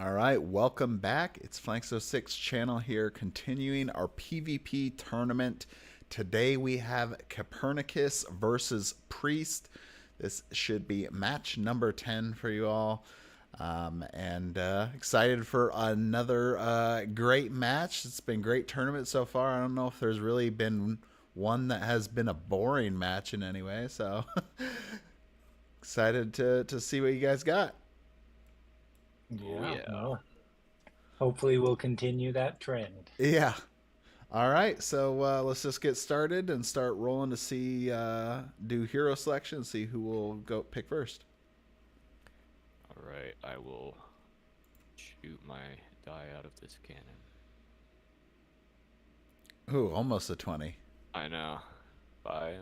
All right, welcome back. It's Flanks06 channel here, continuing our PvP tournament. Today we have Kipernicus versus Priest. This should be match number 10 for you all. Excited for another great match. It's been a great tournament so far. I don't know if there's really been one that has been a boring match in any way. So excited to see what you guys got. Yeah, well, hopefully we'll continue that trend. Yeah. All right, so let's just get started and start rolling to see do hero selection, see who will go pick first. All right, I will shoot my die out of this cannon. Ooh, almost a 20. I know. 5.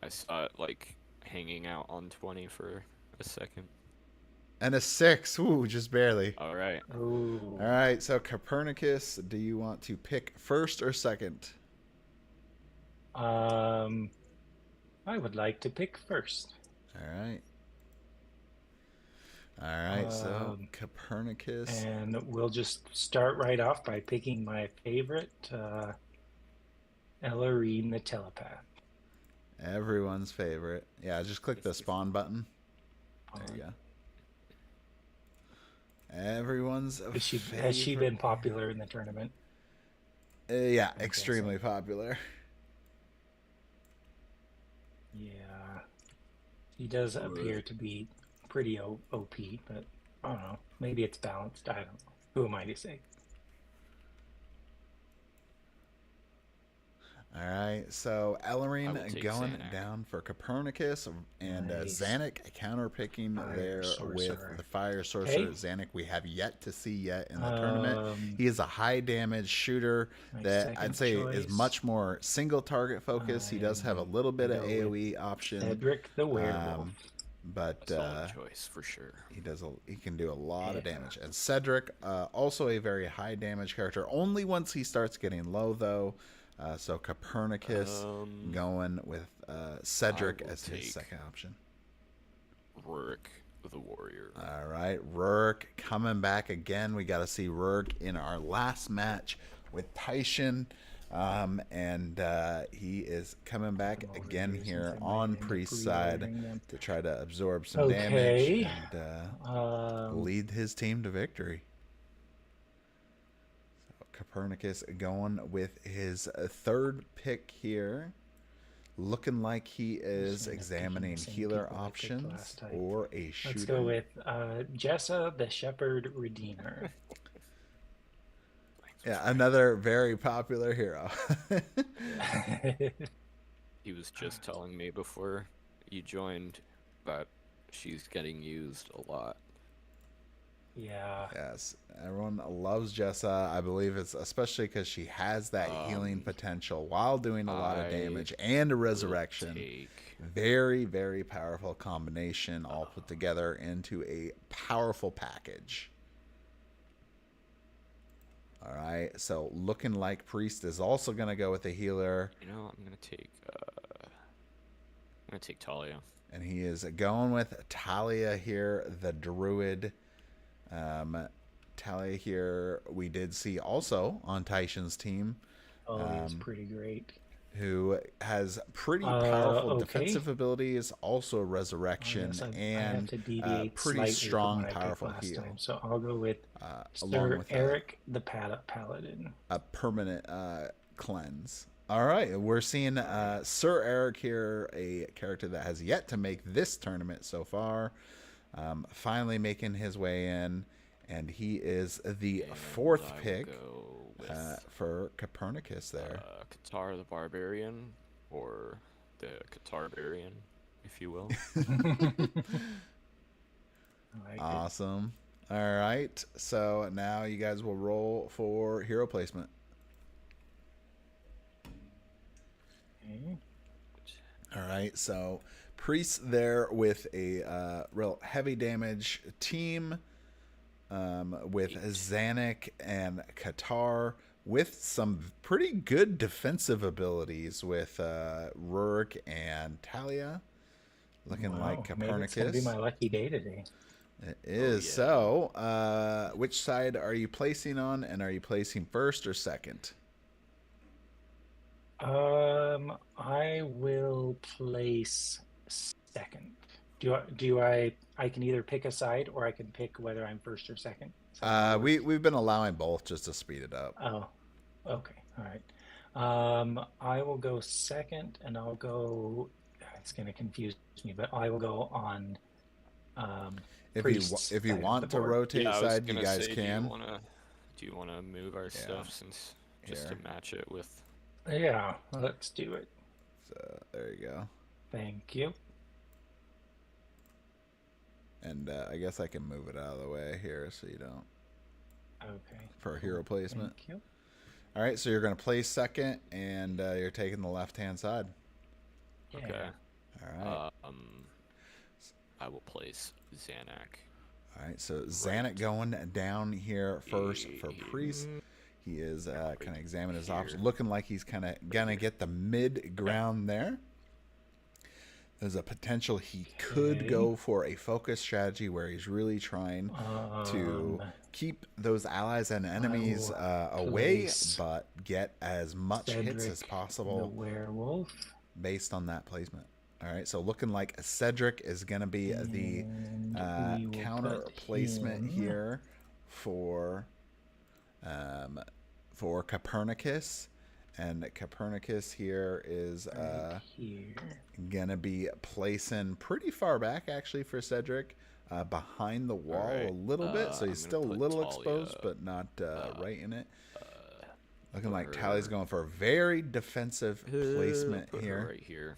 I saw it like hanging out on 20 for a second. And a 6. Ooh, just barely. All right. Ooh. All right, so Kipernicus, do you want to pick first or second? I would like to pick first. All right. All right, so Kipernicus. And we'll just start right off by picking my favorite, Ellarine the Telepath. Everyone's favorite. Yeah, just click the spawn button. There you go. Everyone's favorite. Has she been popular in the tournament? Yeah, extremely popular. Yeah. She does appear to be pretty OP, but I don't know. Maybe it's balanced. I don't know. Who am I to say? All right, so Ellarine going Zanuck down for Kipernicus, and Nice. Zanuck counterpicking there with the Fire Sorcerer. Okay. Zanuck we have yet to see yet in the tournament. He is a high damage shooter that I'd say is much more single target focused. He does have a little bit of AoE option. Cedric the Werewolf. But choice for sure. He can do a lot of damage. And Cedric, also a very high damage character. Only once he starts getting low though. So Kipernicus going with Cedric as his second option. Rurik the Warrior. All right, Rurik coming back again. We got to see Rurik in our last match with Tyshan. He is coming back again here on Priest's side to try to absorb some damage and lead his team to victory. Kipernicus going with his third pick here. Looking like he is examining healer options or a shooter. Let's go with Jessa the Shepherd Redeemer. Yeah, another very popular hero. He was just telling me before you joined that she's getting used a lot. Yeah. Yes, everyone loves Jessa. I believe it's especially because she has that healing potential while doing a lot of damage and a resurrection. Very, very powerful combination all put together into a powerful package. All right, so looking like Priest is also going to go with a healer. You know, I'm gonna take Talia. And he is going with Talia here, the Druid. Talia here we did see also on Tyshan's team. He's pretty great. Who has pretty powerful defensive abilities, also resurrection, and pretty strong, powerful heal. So I'll go with Sir Eric the Paladin. A permanent cleanse. All right, we're seeing Sir Eric here, a character that has yet to make this tournament so far. Finally making his way in, and he is the fourth pick for Kipernicus there. Qatar the Barbarian, or the Qatarbarian, if you will. Awesome. All right, so now you guys will roll for hero placement. All right, so Priest there with a real heavy damage team with Zanuck and Qatar with some pretty good defensive abilities with Rurik and Talia. Looking like Kipernicus. Maybe it's going to be my lucky day today. It is. yeah. So, which side are you placing on, and are you placing first or second? I will place second. I can either pick a side or I can pick whether I'm first or second. Is that how it works? We've been allowing both just to speed it up. Oh, okay. All right. I will go second, and I'll go. It's going to confuse me, but I will go on priest's If you side of the want to board. rotate Yeah, I was side, you gonna guys say, can. do you wanna move our Yeah. stuff since just to Here. match it with? Yeah, let's do it. So there you go. Thank you. And I guess I can move it out of the way here so you don't. Okay. For hero placement. Thank you. All right, so you're going to place second, and you're taking the left-hand side. Yeah. Okay. All right. I will place Xanac. All right, so Xanac going down here first for priest. He is kind of examining his options, looking like he's kind of gonna get the mid ground there. There's a potential he could go for a focus strategy where he's really trying to keep those allies and enemies away, but get as much hits as The possible werewolf. based on that placement. All right, so looking like Cedric is going to be the And we will counter put placement him here for Kipernicus, and Kipernicus here is right here. gonna be placing pretty far back actually for Cedric, behind the wall Alright, a little bit, so I'm he's gonna still a put little Talia, exposed, but not right in it. Looking like put Tally's her- going for a very defensive placement Put her here. right here.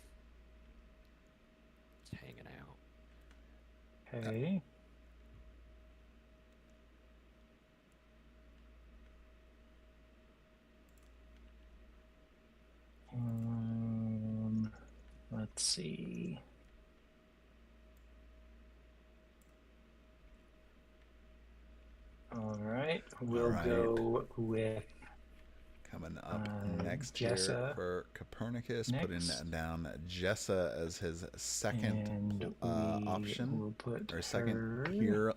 Just hanging out. Okay. Let's see. All right, we'll Alright. go with Coming up next Jessa here for Kipernicus, putting next. down Jessa as his second And option, we'll put or second her. hero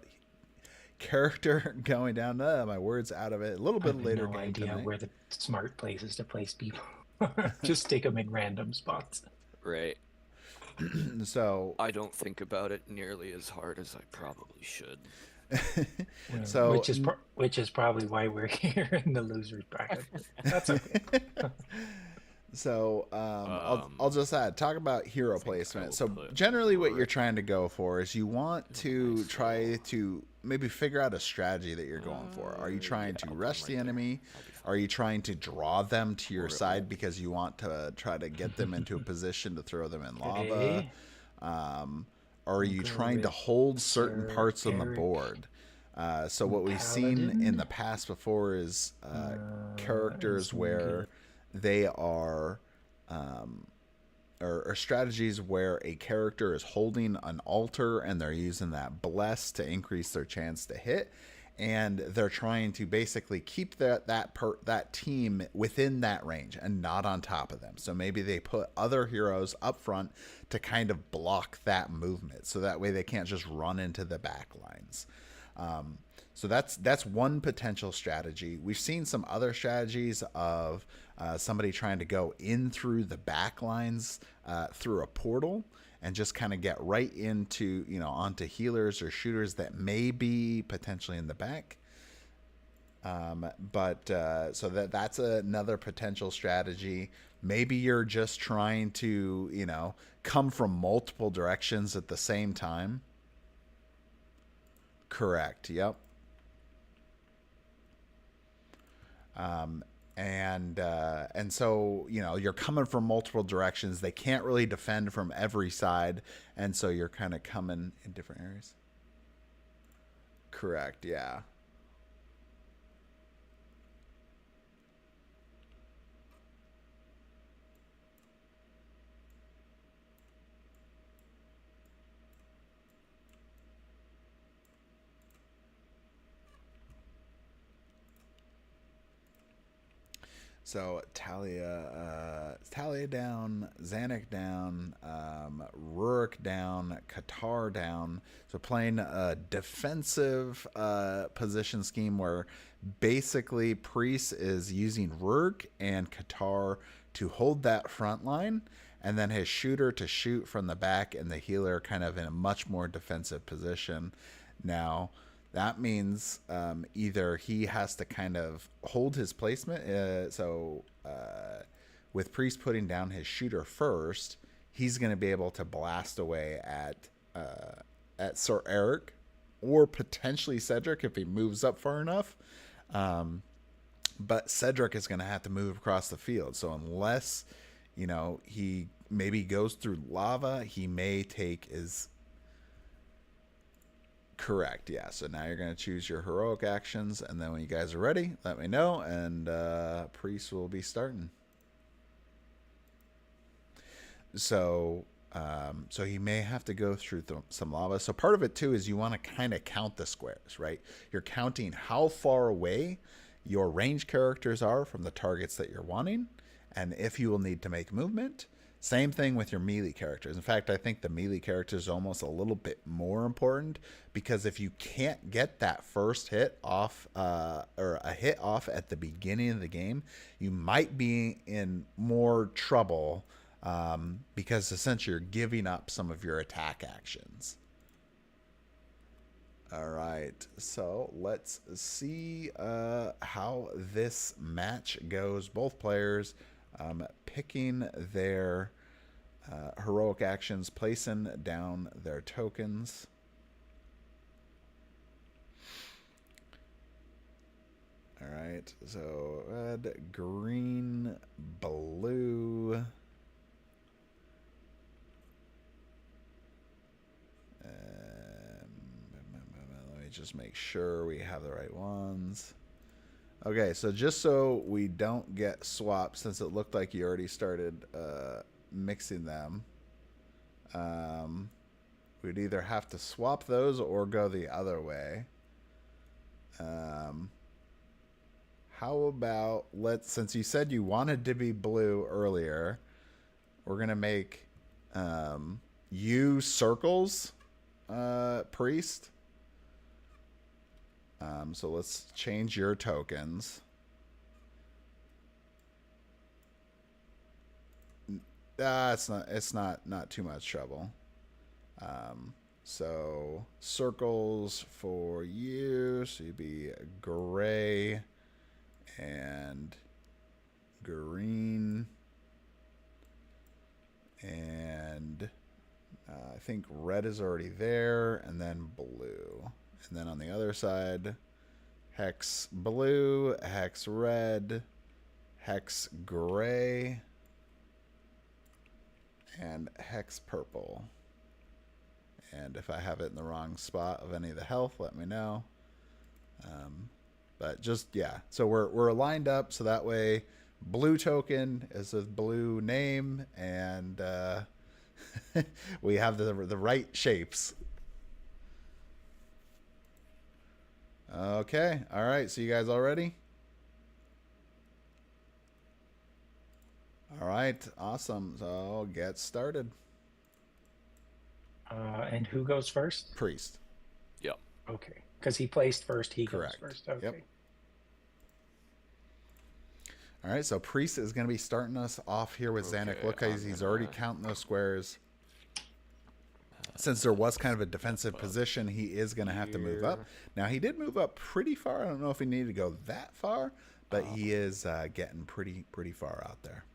character going down. My words out of it. A little I bit have later no game idea tonight. where the smart place is to place people. Just stick them in random spots. Right. So I don't think about it nearly as hard as I probably should. So which is probably why we're here in the losers bracket. That's okay. So I'll just talk about hero I think I placement. will So put generally what her- you're trying to go for is you want to nice try little- to maybe figure out a strategy that you're going for. Are you trying yeah, to I'll put rush them the right there. enemy? I'll be fine. Are you trying to draw them to your Or- side because you want to try to get them into a position to throw them in lava? Okay. Or are you go trying to with hold certain Sir parts on the Eric board? So what we've seen in Paladin. the past before is characters some where they are or strategies where a character is holding an altar and they're using that bless to increase their chance to hit, and they're trying to basically keep that team within that range and not on top of them. So maybe they put other heroes up front to kind of block that movement, so that way they can't just run into the back lines. So that's one potential strategy. We've seen some other strategies of somebody trying to go in through the back lines through a portal and just kind of get right into, onto healers or shooters that may be potentially in the back. So that's another potential strategy. Maybe you're just trying to, come from multiple directions at the same time. Correct. Yep. And so you're coming from multiple directions. They can't really defend from every side, and so you're kind of coming in different areas. Correct. Yeah. So Talia down, Zanuck down, Rurik down, Qatar down. So playing a defensive position scheme where basically Priest is using Rurik and Qatar to hold that front line, and then his shooter to shoot from the back, and the healer kind of in a much more defensive position. Now, that means either he has to kind of hold his placement. With Priest putting down his shooter first, he's going to be able to blast away at Sir Eric, or potentially Cedric if he moves up far enough. But Cedric is going to have to move across the field. So unless, he maybe goes through lava, he may take his... Correct, yeah. So now you're going to choose your heroic actions, and then when you guys are ready, let me know, and Priest will be starting. So he may have to go through some lava. So part of it, too, is you want to kind of count the squares, right? You're counting how far away your range characters are from the targets that you're wanting, and if you will need to make movement. Same thing with your melee characters. In fact, I think the melee characters are almost a little bit more important, because if you can't get that first hit off, or a hit off at the beginning of the game, you might be in more trouble, because essentially you're giving up some of your attack actions. All right, so let's see how this match goes. Both players picking their heroic actions, placing down their tokens. All right, so red, green, blue. Let me just make sure we have the right ones. Okay, so just so we don't get swapped, since it looked like you already started mixing them, we'd either have to swap those or go the other way. How about, since you said you wanted to be blue earlier, we're going to make you circles, Priest. So let's change your tokens. It's not too much trouble. So circles for you. So you'd be gray and green, and I think red is already there, and then blue. And then on the other side, hex blue, hex red, hex gray, and hex purple. And if I have it in the wrong spot of any of the health, let me know. But just, yeah. So we're lined up, so that way blue token is a blue name, and we have the right shapes. Okay. All right. So you guys all ready? All right. Awesome. So get started. And who goes first? Priest. Yep. Okay. Because he placed first, he Correct. goes first. Okay. Yep. All right. So Priest is going to be starting us off here with Zanuck. Look, he's already counting those squares. Since there was kind of a defensive position, he is going to have to move up. Now, he did move up pretty far. I don't know if he needed to go that far, but he is getting pretty far out there.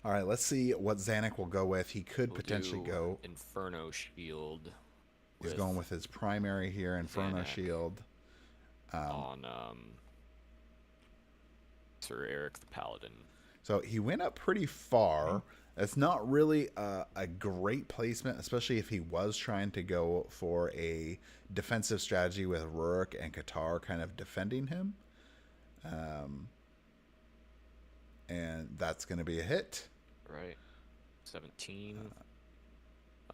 All right, let's see what Zanuck will go with. He could potentially go Inferno Shield. He's going with his primary here, Inferno Zanuck Shield. On Sir Eric the Paladin. So he went up pretty far. It's not really a great placement, especially if he was trying to go for a defensive strategy with Rurik and Qatar kind of defending him. And that's going to be a hit. Right. 17.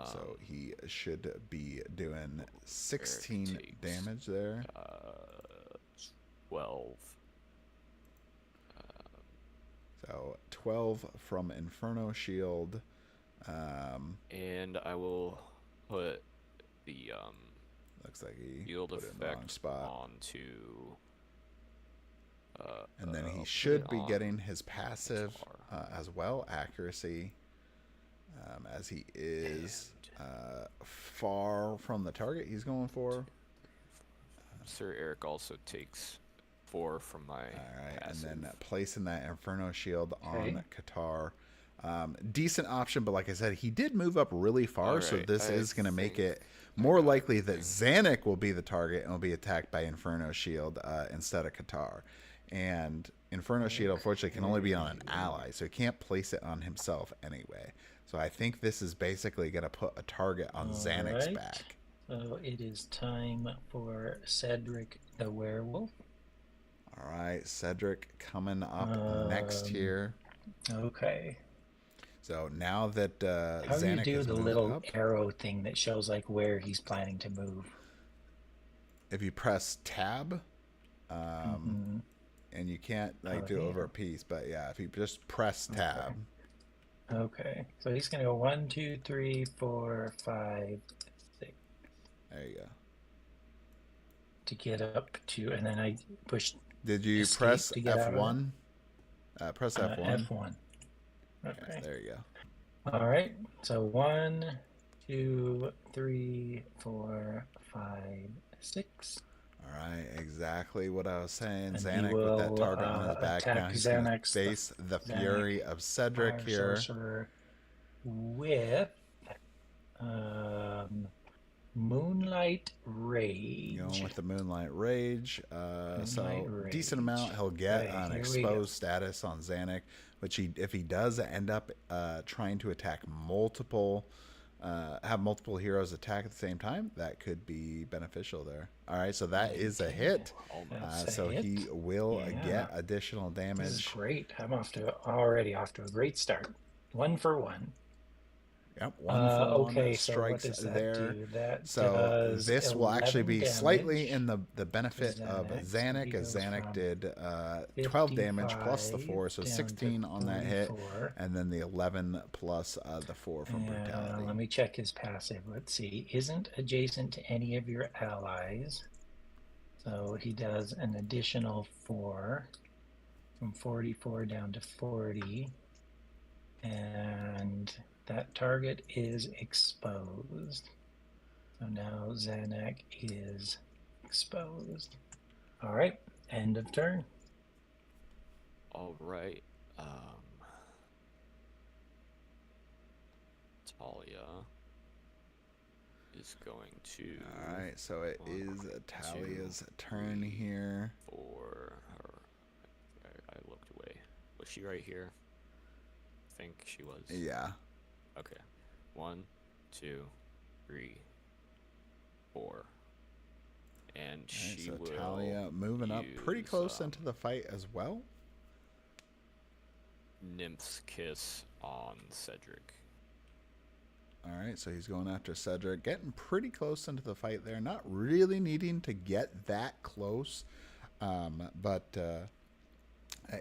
So he should be doing 16 damage there. 12. So 12 from Inferno Shield. And I will put the Looks like he field put it in the wrong effect spot. onto. And then he I'll should put it be on getting his passive Qatar. as well, accuracy, as he is far from the target he's going for. Sir Eric also takes 4 from my passive. And then placing that Inferno Shield on Qatar. Decent option, but like I said, he did move up really far, so this is going to make it more likely that Zanuck will be the target and will be attacked by Inferno Shield instead of Qatar. And Inferno Shield, unfortunately, can only be on an ally, so he can't place it on himself anyway. So I think this is basically going to put a target on Zanuck's back. So it is time for Cedric the Werewolf. All right, Cedric coming up next here. Okay. So now that How do you Zanuck do has the moved little up, arrow thing that shows like where he's planning to move? if you press tab, and you can't like do it over a piece, but yeah, if you just press tab. Okay. So he's gonna go 1, 2, 3, 4, 5, 6. There you go. To get up to, and then I push. Did you press F1? Press F1. F1. Okay. Yes, there you go. All right. So 1, 2, 3, 4, 5, 6. All right, exactly what I was saying. And Zanuck with that target on his back. Now he's going to face the fury of Cedric here. Sorcerer with Moonlight Rage. Going with the Moonlight Rage. Decent amount he'll get on exposed status on Zanuck, which if he does end up trying to attack have multiple heroes attack at the same time, that could be beneficial there. All right, so that is a hit. So he will get additional damage. This is great. I'm already off to a great start. 1 for 1. Yep, 1 for 1 strikes so what does that there. do? That so does this will actually be damage. slightly in the benefit of Zanuck, as Zanuck did 12 damage plus the 4, so 16 on that hit, and then the 11 plus the 4 from Brutality. Let me check his passive. Let's see. Isn't adjacent to any of your allies. So he does an additional 4 from 44 down to 40. And that target is exposed. So now Zanuck is exposed. All right, end of turn. All right. Talia is going to. All right, so it is Talia's turn here. I looked away. Was she right here? I think she was. Yeah. Okay. 1, 2, 3, 4. And she will. Talia moving up pretty close into the fight as well. Nymph's Kiss on Cedric. All right, so he's going after Cedric, getting pretty close into the fight there. Not really needing to get that close, but that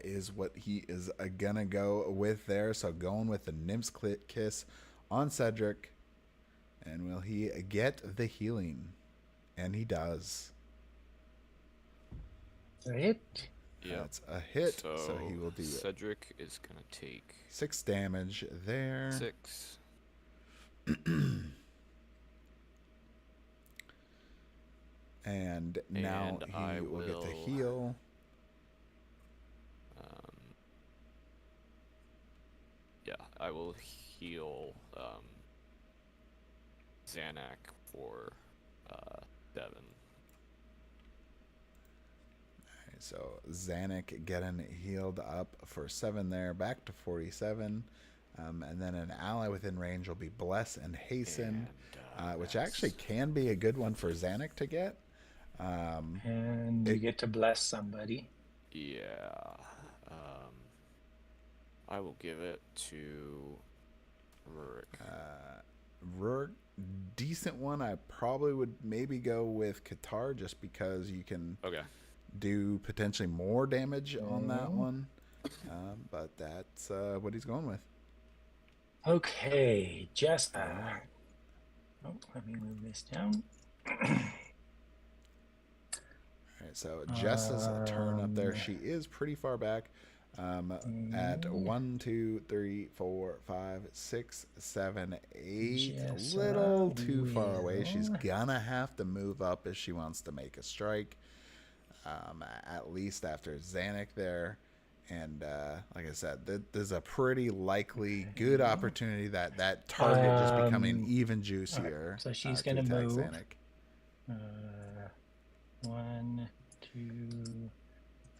is what he is gonna go with there. So going with the Nymph's Kiss on Cedric, and will he get the healing? And he does. A hit. Yeah, that's a hit. So he will do Cedric is gonna take 6 damage there. 6. And now he will get the heal. Yeah, I will heal Zanuck for 7. Alright, so Zanuck getting healed up for 7 there, back to 47. And then an ally within range will be Bless and Hasten, which actually can be a good one for Zanuck to get. And you get to bless somebody. Yeah. I will give it to Rurik. Rurik, decent one. I probably would maybe go with Qatar just because you can do potentially more damage on that one. But that's what he's going with. Okay, Jessa. All right. Oh, let me move this down. All right, so Jess's turn up there. She is pretty far back. At 1, 2, 3, 4, 5, 6, 7, 8. A little too far away. She's gonna have to move up if she wants to make a strike. At least after Zanuck there. And like I said, there's a pretty likely good opportunity that target just becoming even juicier. So she's going to move. Zanuck. 1, 2,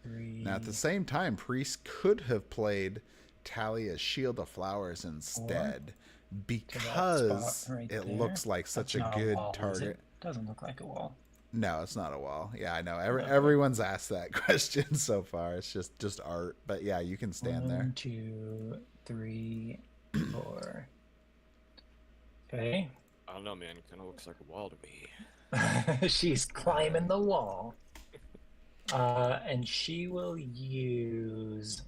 3. Now, at the same time, Priest could have played Talia's Shield of Flowers instead because right it there. looks like such a good target. It doesn't look like a wall. No, it's not a wall. Yeah, I know. Everyone's asked that question so far. It's just art. But yeah, you can stand there. 1, 2, 3, 4. Okay. I don't know, man. It kind of looks like a wall to me. She's climbing the wall. And she will use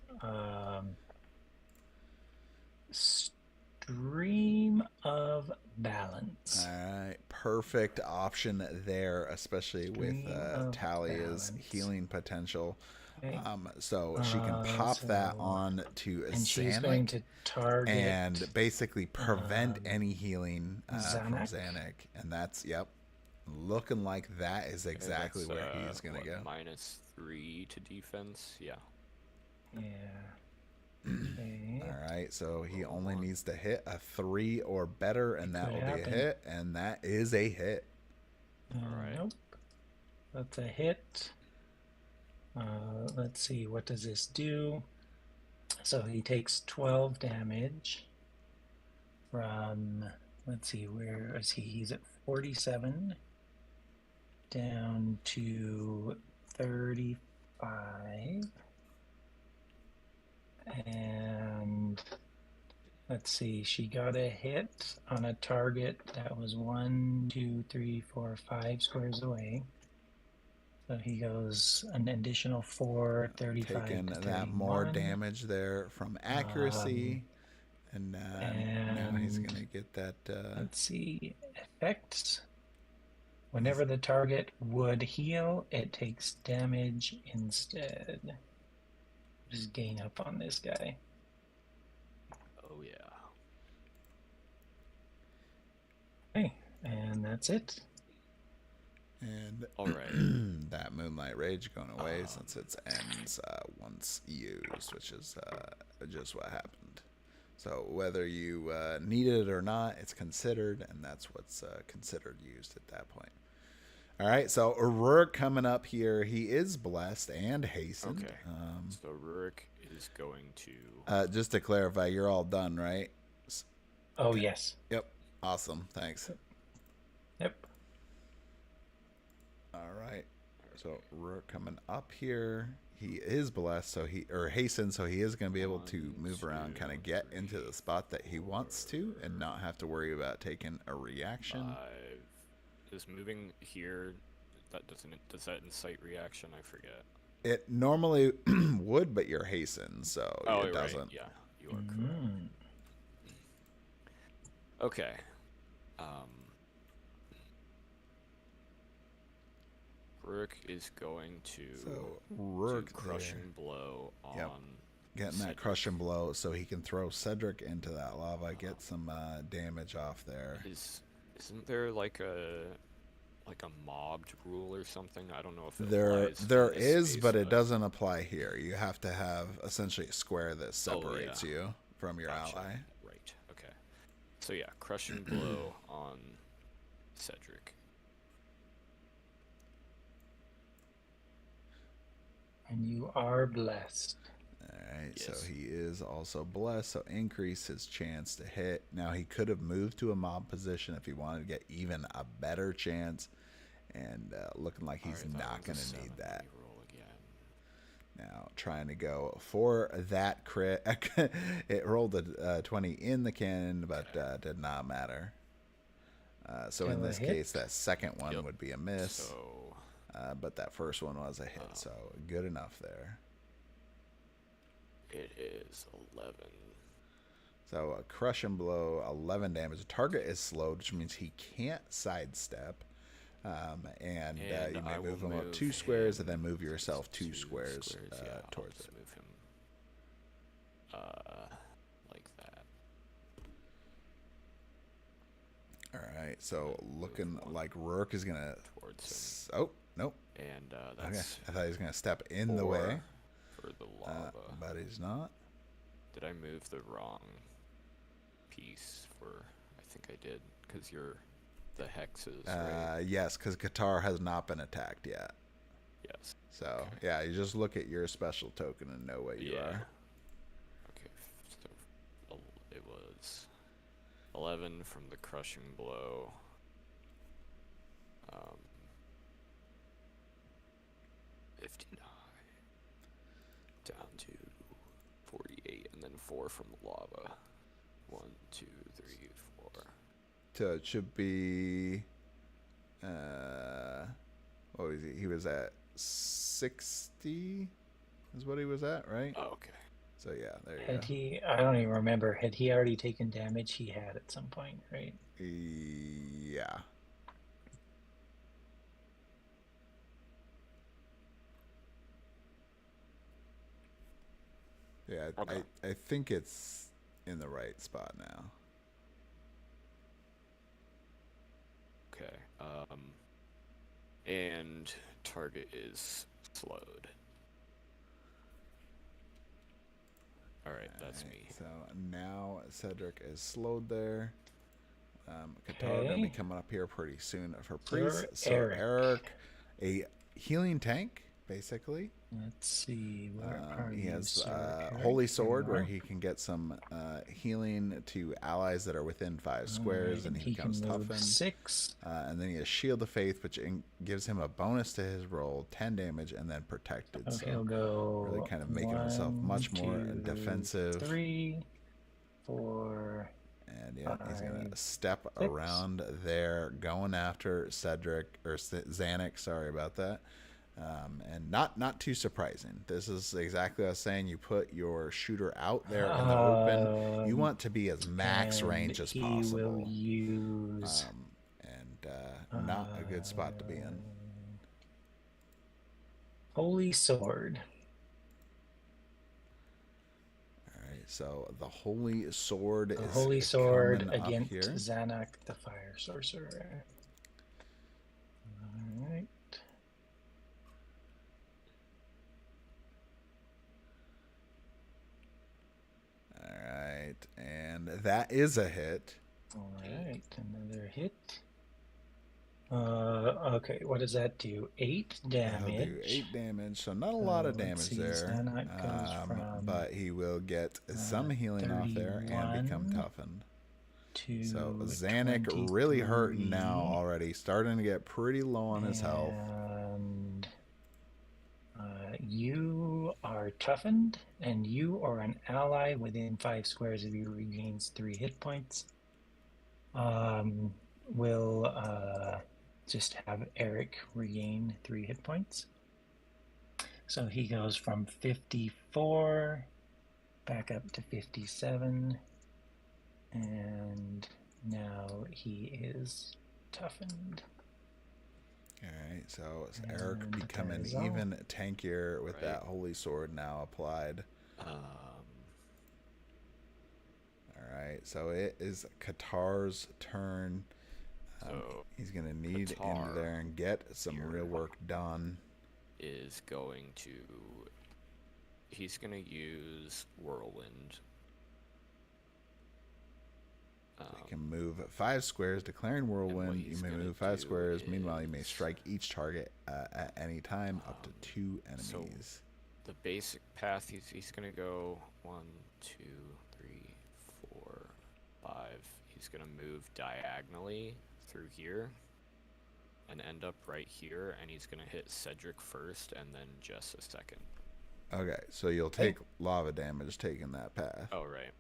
Stream of Balance. All right, perfect option there, especially with Talia's healing potential. Okay. So she can pop that on to and she's going to target and basically prevent any healing from Zanuck. Zanuck. And that's, looking like that is exactly where he's going to go. -3 to defense, yeah. Yeah. Okay. All right, so he only needs to hit a 3 or better, and that will be a hit, and that is a hit. All right. Nope. That's a hit. Let's see, what does this do? So he takes 12 damage from, let's see, where is he? He's at 47 down to 35. And let's see, she got a hit on a target that was 1, 2, 3, 4, 5 squares away. So he goes an additional 4, 35 taking to that more 31. damage there from accuracy. And now he's going to get that. Let's see, effects. Whenever the target would heal, it takes damage instead. Just gain up on this guy. Oh, yeah. Okay, and that's it. And All right. that Moonlight Rage going away since its ends once used, which is just what happened. So whether you need it or not, it's considered, and that's what's considered used at that point. All right, so Rurik coming up here. He is blessed and hastened. Okay. So Rurik is going to... just to clarify, you're all done, right? Oh, yes. Yep. Awesome. Thanks. Yep. All right. So Rurik coming up here. He is blessed, hastened, so he is going to be able to move around, kind of get into the spot that he wants to, and not have to worry about taking a reaction. 5. Is moving here, does that incite reaction? I forget. It normally would, but you're hastened, so it doesn't. Right. Yeah, you are correct. Okay. Rurik is going to do crushing blow on getting that crushing blow so he can throw Cedric into that lava, get some damage off there. Isn't there like a mobbed rule or something? I don't know if it there is, but it doesn't apply here. You have to have essentially a square that separates you from your ally. Right. Okay. So yeah, crushing blow on Cedric. And you are blessed. Alright, Yes. so he is also blessed, so increase his chance to hit. Now he could have moved to a mob position if he wanted to get even a better chance, and looking like he's not going to need that. Roll again. Now trying to go for that crit. It rolled a 20 in the cannon, but did not matter. So in this case, that second one would be a miss. So But that first one was a hit, so good enough there. It is 11. So a crush and blow, 11 damage. The target is slowed, which means he can't sidestep. And you may I will move him up move 2 squares and then him move yourself 2 squares Yeah, I'll towards just it. move him like that. All right, so Move looking one like Rourke is gonna. towards Oh nope. And Okay, that's I thought he was gonna step in the way, 4 for the lava. but he's not. Did I move the wrong piece for? I think I did, because you're the hexes, right? Yes, because Qatar has not been attacked yet. Yes. So Okay. yeah, you just look at your special token and know what you are. Okay, so it was 11 from the crushing blow. 59 down to 48, and then 4 from the lava. 1, 2, 3, 4. So it should be. What was he? He was at 60. Is what he was at, right? Oh, okay. So yeah, there you Had go. he? I don't even remember. Had he already taken damage? He had at some point, right? Yeah. Yeah, Okay. I think it's in the right spot now. Okay. And target is slowed. Alright, that's Alright, me. So now Cedric is slowed there. Qatar gonna be Okay. coming up here pretty soon for Sir priest. So Eric. Eric, a healing tank, basically. Let's see. Where are He you, has Sir Eric? Holy There Sword, you where are. he can get some healing to allies that are within 5 squares, Alright, and he can becomes move toughened. 6. And then he has Shield of Faith, which gives him a bonus to his roll, 10 damage, and then protected. So So he'll go really kind of making himself 1, much more 2, defensive. 3, 4. And yeah, he's gonna 5, step 6. around there, going after Cedric or Xanax. Sorry about that. And not too surprising. This is exactly what I was saying. You put your shooter out there in the open. You want to be as max And range as he possible. will use Not a good spot to be in. Holy Sword. All right, so the Holy Sword The is Holy Sword coming up against here. Zanuck the Fire Sorcerer. Alright. All right, and that is a hit. Alright, another hit. Okay, what does that do? 8 damage. He'll do 8 damage, so not a lot of let's damage see, there. Zanuck goes from But he will get some healing off there and become 31 toughened. to So Zanuck really hurting now 23. already, starting to get pretty low on his health. And you are toughened, and you or an ally within 5 squares of you regains 3 hit points. We'll just have Eric regain 3 hit points. So he goes from 54 back up to 57, and now he is toughened. All right, so Eric And becoming that is all. even tankier with Right. that Holy Sword now applied. Um, All right, so it is Qatar's turn. So He's going to need into Qatar there and get some here. real work done. is going to. He's going to use Whirlwind. You can move 5 squares, declaring Whirlwind. You he's may gonna move 5 do squares. Meanwhile, you may is, strike each target at any time up to 2 enemies. The basic path he's going to go 1, 2, 3, 4, 5. He's going to move diagonally through here and end up right here, and he's going to hit Cedric first and then Jess a second. Okay, so you'll take lava damage taking that path. Oh, right.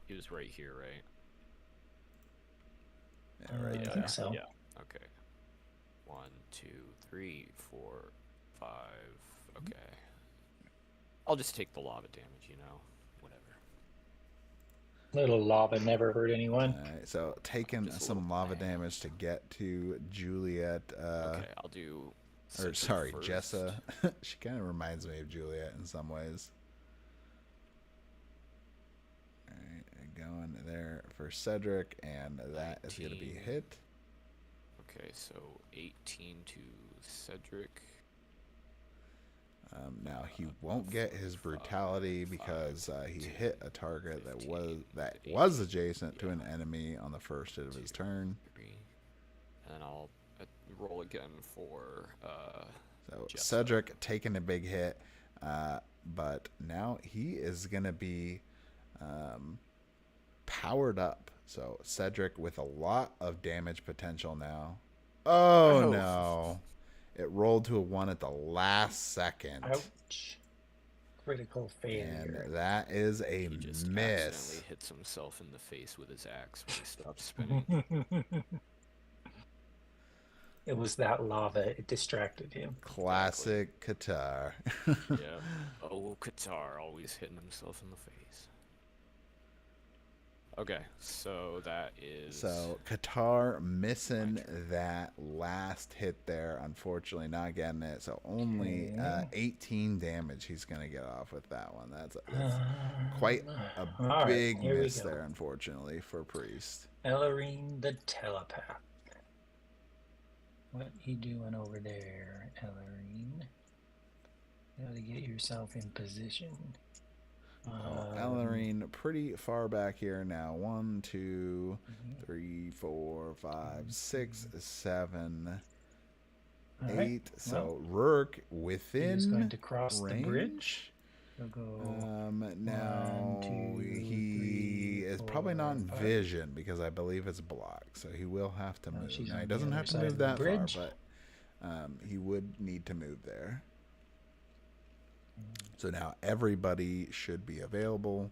He was right here, right? Yeah, right I there. think so. Yeah. Okay. 1, 1, 2, 3, 4, 5. Okay. I'll just take the lava damage, you know? Whatever. Little lava never hurt anyone. All right, so taking Just a some little lava bang. damage to get to Juliet. Okay, I'll do. Or Cedric sorry, first. Jessa. She kind of reminds me of Juliet in some ways. All right, going there for Cedric, and that is going to be 19. hit. Okay, so 18 to Cedric. Now he won't get his brutality because he hit a target that was adjacent to an enemy on the first hit of his turn. 3. And then I'll roll again for So Jessa. Cedric taking a big hit, but now he is going to be powered up. So Cedric with a lot of damage potential now. Oh no. It rolled to a 1 at the last second. Ouch. Critical failure. And that is a He just miss. accidentally hits himself in the face with his axe when he stops spinning. It was that lava. It distracted him. Classic Qatar. Yeah. Oh, Qatar always hitting himself in the face. Okay, so that is. So Qatar missing that last hit there, unfortunately not getting it. So only 18 damage he's going to get off with that one. That's quite a All big right, here we miss go. there, unfortunately, for Priest. Ellerine the telepath. What you doing over there, Ellerine? Gotta get yourself in position. Ellerine pretty far back here now. 1, 2, 3, 4, 5, 6, 7, 8. Right. So Rourke He's within going to cross range. the bridge. He'll go Now 1, 2, he 3, is 4, probably not in 5. vision because I believe it's blocked, so he will have to No, move. she's Now on he the doesn't other have to side move of the that far, bridge. but he would need to move there. So now everybody should be available.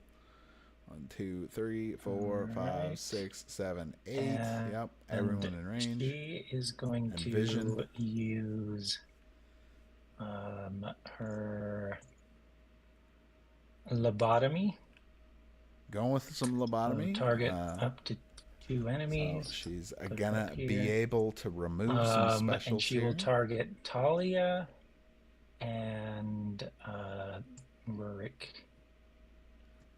1, 2, 3, 4, 5, Right. 6, 7, 8. And Yep, everyone in range. She is going And to vision. use her lobotomy. Going with some lobotomy. So target up to 2 So enemies. she's Click gonna up be here. able to remove some specials and she here. will target Talia and Rurik.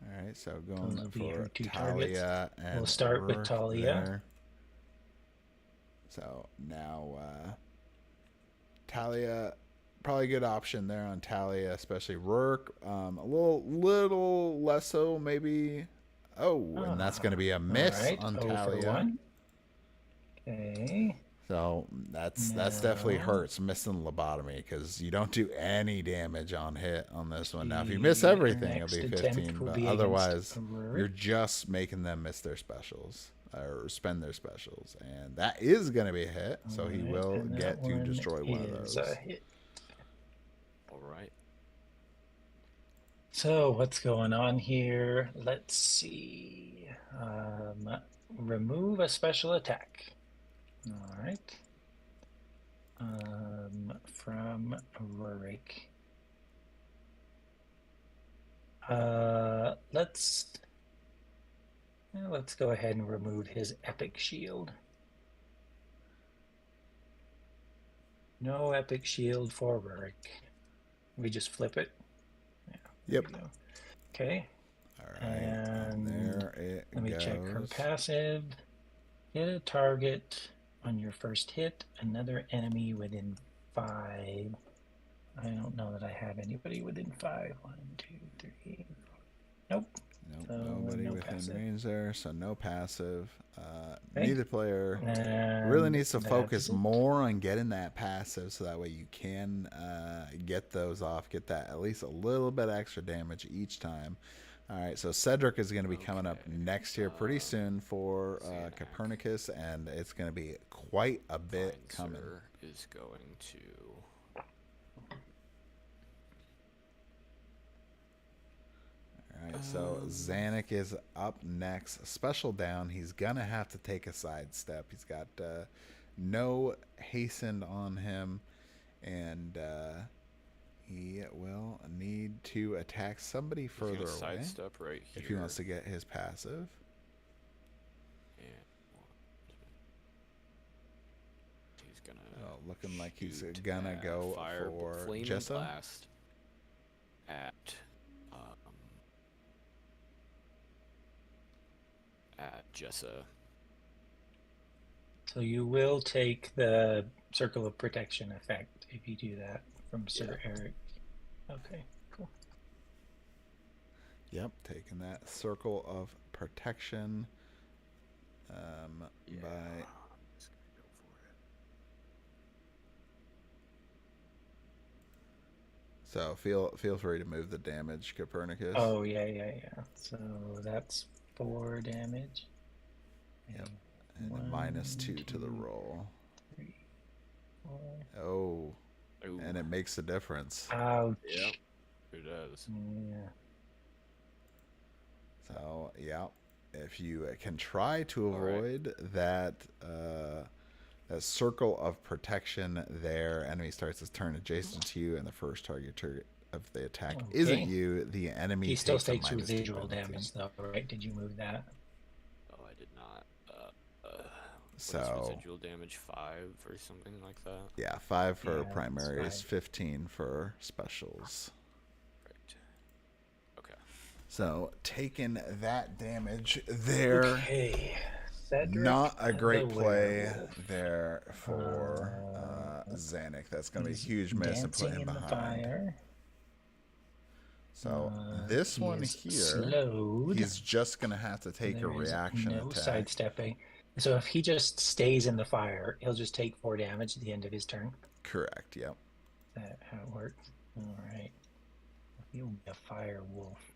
All right, so Those going will be for her 2 targets. Talia and We'll start with Rourke Talia. there. So now Talia, probably a good option there on Talia, especially Rourke. A little less so maybe. Oh, and that's going to be a miss All right, on 0 for Talia. 1. Okay. So that's definitely No. hurts missing lobotomy because you don't do any damage on hit on this one. Now if you The miss everything, it'll next be attempt 15. will But be otherwise, against Rurik. you're just making them miss their specials or spend their specials, and that is going to be a hit. So he Alright, will and get that to one destroy one of is those. a hit. Alright. So what's going on here? Let's see. Remove a special attack. All right. From Rurik. Let's go ahead and remove his epic shield. No epic shield for Rurik. We just flip it. Yeah, Yep. there we go. Okay. All right, and there it Let me goes. check her passive. Hit a target on your first hit. Another enemy within 5. I don't know that I have anybody within 5. 1, 2, 3. Nope. Nope, So, nobody no within passive. range there, so no passive. Okay. Neither player And really needs to that's focus it. more on getting that passive so that way you can get those off, get that at least a little bit extra damage each time. All right, so Cedric is going to be coming up Okay, next here pretty soon for Xanac. Kipernicus, and it's going to be quite a bit coming. Feinzer is going to. All right, so Xanac is up next. Special down. He's going to have to take a sidestep. He's got no hastened on him, and he will need to attack somebody He's gonna further away sidestep right here. if he wants to get his passive. And he's gonna. Oh, looking like he's shoot gonna at go for Flaming Jessa. Blast at Jessa. So you will take the Circle of Protection effect if you do that from Sir Eric. Okay, cool. Yep, taking that Circle of Protection. By Just gonna go for it. so feel free to move the damage, Kipernicus. Oh yeah. So that's 4 damage. Yep. And a -2 to the roll. 3, 4. Oh, Ooh. and it makes a difference. Ouch. Yep, it does. Yeah. So yeah, if you can try to All right. avoid that that Circle of Protection there, enemy starts his turn adjacent to you, and the first target of the attack isn't Okay. you. The enemy He still takes a takes -2 residual penalty. damage though, right? Did you move that? Oh, I did not. What is So residual damage 5 or something like that? yeah, 5 for Yeah, that's primaries, right. 15 for specials. Right. Okay. So taking that damage there. Okay. Cedric Not a the great play werewolf. there for Zanuck. That's going to be a He's huge miss and put dancing him in the behind. fire. So this He one is here, slowed. he's just going to have to take a There is reaction no attack. sidestepping. So if he just stays in the fire, he'll just take 4 damage at the end of his turn. Correct, yep. Is that how it works? All right. He'll be a fire wolf.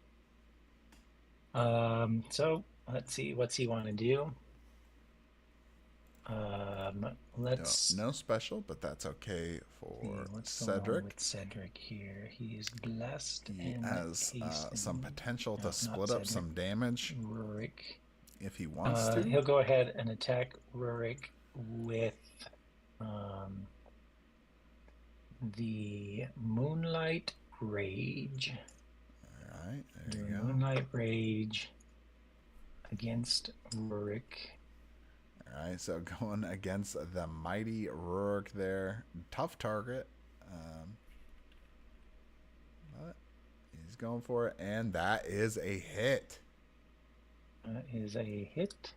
So let's see. What's he want to do? Let's No special, but that's okay see for what's going on Cedric. with Cedric here. He is blessed He and has some hastened. potential No, to not split up Cedric. some damage Rurik. if he wants He'll to. go ahead and attack Rurik with the Moonlight Rage. All right, there The you go. Moonlight Rage against Rurik. All right, so going against the mighty Rurik there. Tough target. But he's going for it, and that is a hit. That is a hit.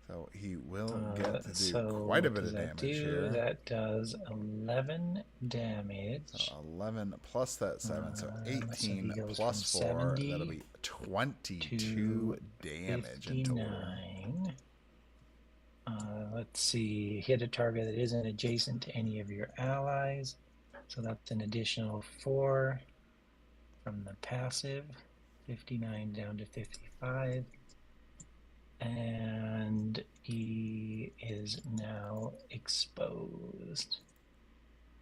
So he will get to do So quite a what bit does of that damage do? here. That does 11 damage. So 11 plus that 7, so So 18 he goes plus from 4. 70 That'll be 22 to damage in total. 59. Let's see. Hit a target that isn't adjacent to any of your allies. So that's an additional 4 from the passive. 59 down to 55. And he is now exposed.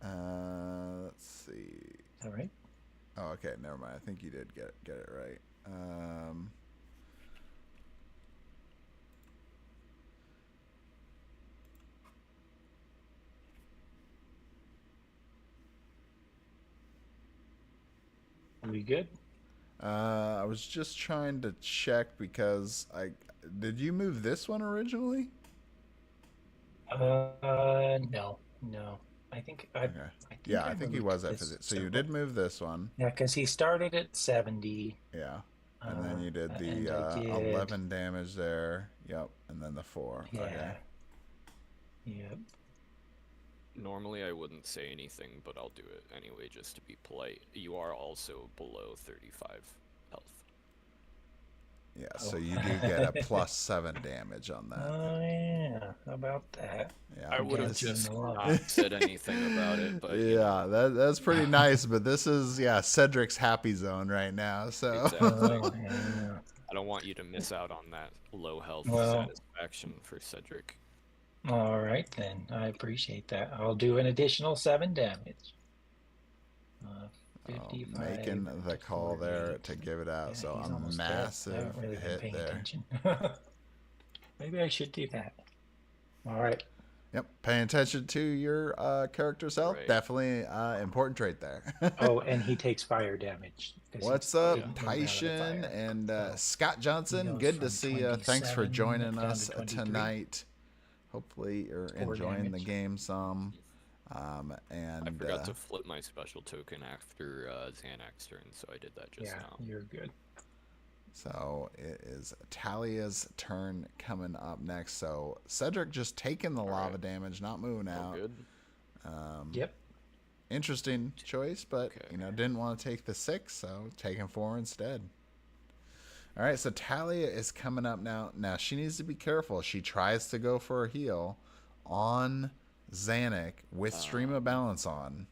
Let's see. Is that right? Oh, okay. Never mind. I think you did get it right. Are we good? I was just trying to check because did you move this one originally? No. I think Okay. I think he moved was at this physics. So you symbol. did move this one. Yeah, because he started at 70. Yeah. And then you did and the I did 11 damage there. Yep. And then the 4. Yeah. Okay. Yep. Normally I wouldn't say anything, but I'll do it anyway just to be polite. You are also below 35 health. Yeah. Oh. So you do get a plus 7 damage on that. Oh yeah, how about that? Yeah. I would have guessing just a lot. not said anything about it, but you know, Yeah, that's pretty nice, but this is Cedric's happy zone right now. So exactly. Oh, yeah. I don't want you to miss out on that low health Well- satisfaction for Cedric. All right then, I appreciate that. I'll do an additional 7 damage. 55 making the to call there 48. to give it out. Yeah, So he's a almost dead. I massive haven't really been hit paying there. attention. Maybe I should do that. All right. Yep, paying attention to your character's health. Right. Definitely important trait there. Oh, and he takes fire damage. 'Cause What's he's up, eaten out of the Tyshan fire. and So Scott he Johnson? goes Good to from see you. Thanks for 27 joining down us to 23. tonight. Hopefully you're 4 enjoying the damage. game some. And I forgot to flip my special token after Xanax turn, so I did that just Yeah, now. you're good. so it is Talia's turn coming up next. So Cedric just taking the lava right. damage, not moving All out. good. Yep. Interesting choice, but Okay. didn't want to take the 6, so taking 4 instead. All right, so Talia is coming up now. Now she needs to be careful. She tries to go for a heal on Xanac with Stream of Balance on.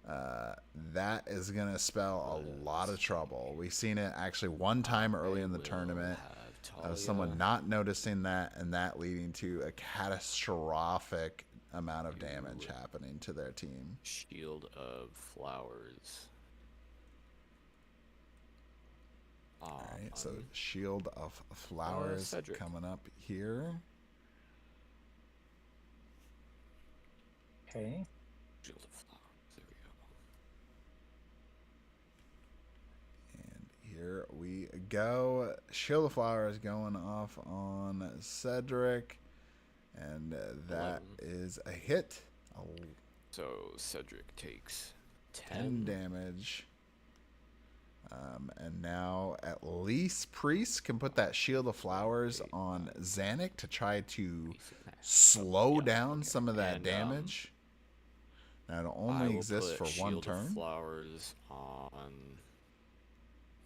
That is going to spell a lot of trouble. We've seen it actually one time early in the tournament of someone not noticing that, and that leading to a catastrophic amount of damage happening to their team. Shield of Flowers. All right, so Shield of Flowers Cedric. coming up here. Okay. Shield of Flowers. There we go. And here we go. Shield of Flowers going off on Cedric. And that 11. is a hit. So Cedric takes 10 damage. And now at least Priest can put that Shield of Flowers on Xanac to try to slow down some of that damage. Now it only exists for one Shield turn. of Flowers on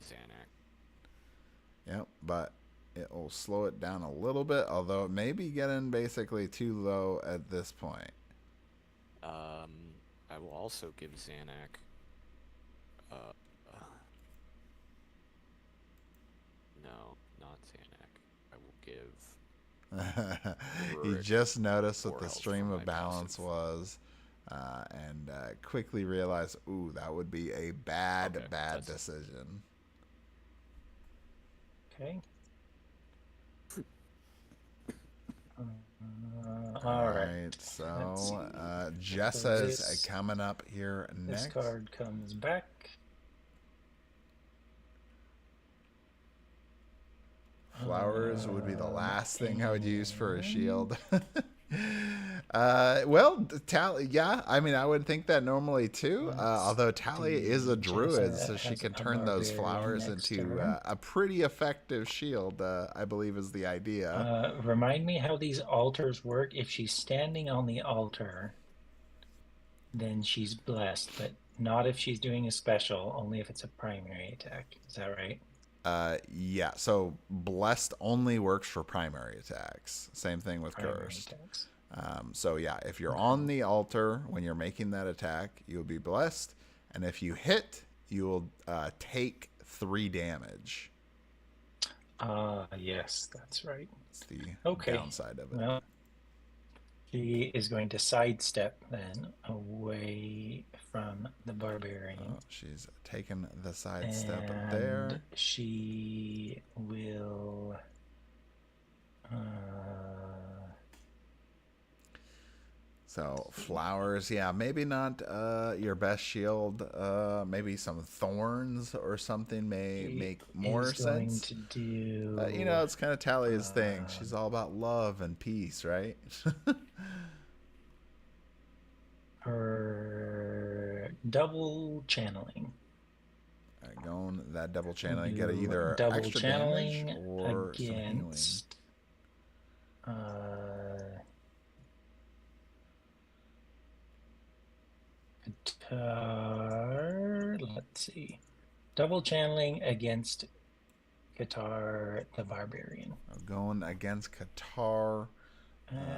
Xanac. Yep, but it will slow it down a little bit, although it may be getting basically too low at this point. I will also give Xanac no, not Xanac. I will give He just noticed what more the health stream from of my balance passive. was, and quickly realized, ooh, that would be a bad decision. Okay. All right. So Jessa's coming up here next. This card comes back. Flowers would be the last thing I would use for a shield. Well, yeah, I mean, I would think that normally too. Although Talia is a druid, so she can turn those flowers into a pretty effective shield, I believe is the idea. Remind me how these altars work. If she's standing on the altar, then she's blessed, but not if she's doing a special, only if it's a primary attack. Is that right? Yeah, so blessed only works for primary attacks. Same thing with cursed. So yeah, if you're on the altar when you're making that attack, you'll be blessed, and if you hit, you'll take 3 damage. Yes, that's right. It's the downside of it. Well, she is going to sidestep then away from the barbarian. Oh, she's taken the sidestep there. She will. So flowers, yeah, maybe not your best shield. Maybe some thorns or something may make more sense. To do, it's kind of Talia's thing. She's all about love and peace, right? Her double channeling. Going that double channeling, get either double extra channeling damage or against, some healing. Let's see. Double channeling against Qatar the Barbarian. Going against Qatar.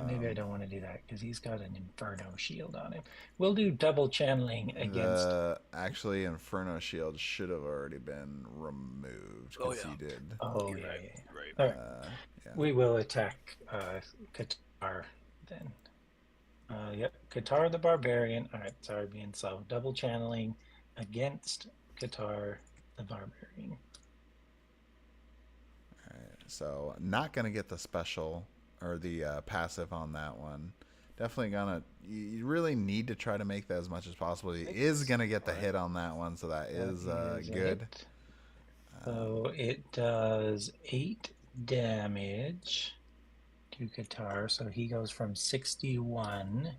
Maybe I don't want to do that because he's got an Inferno shield on him. We'll do double channeling against. Actually, Inferno shield should have already been removed because he did. Oh, yeah. Right. All right. We will attack Qatar then. Yep, Qatar the Barbarian. All right, sorry, being slow. Double channeling against Qatar the Barbarian. All right, so not going to get the special or the passive on that one. Definitely gonna. You really need to try to make that as much as possible. He is gonna get the hit on that one, so that is good. It. So it does 8 damage to Qatar. So he goes from 61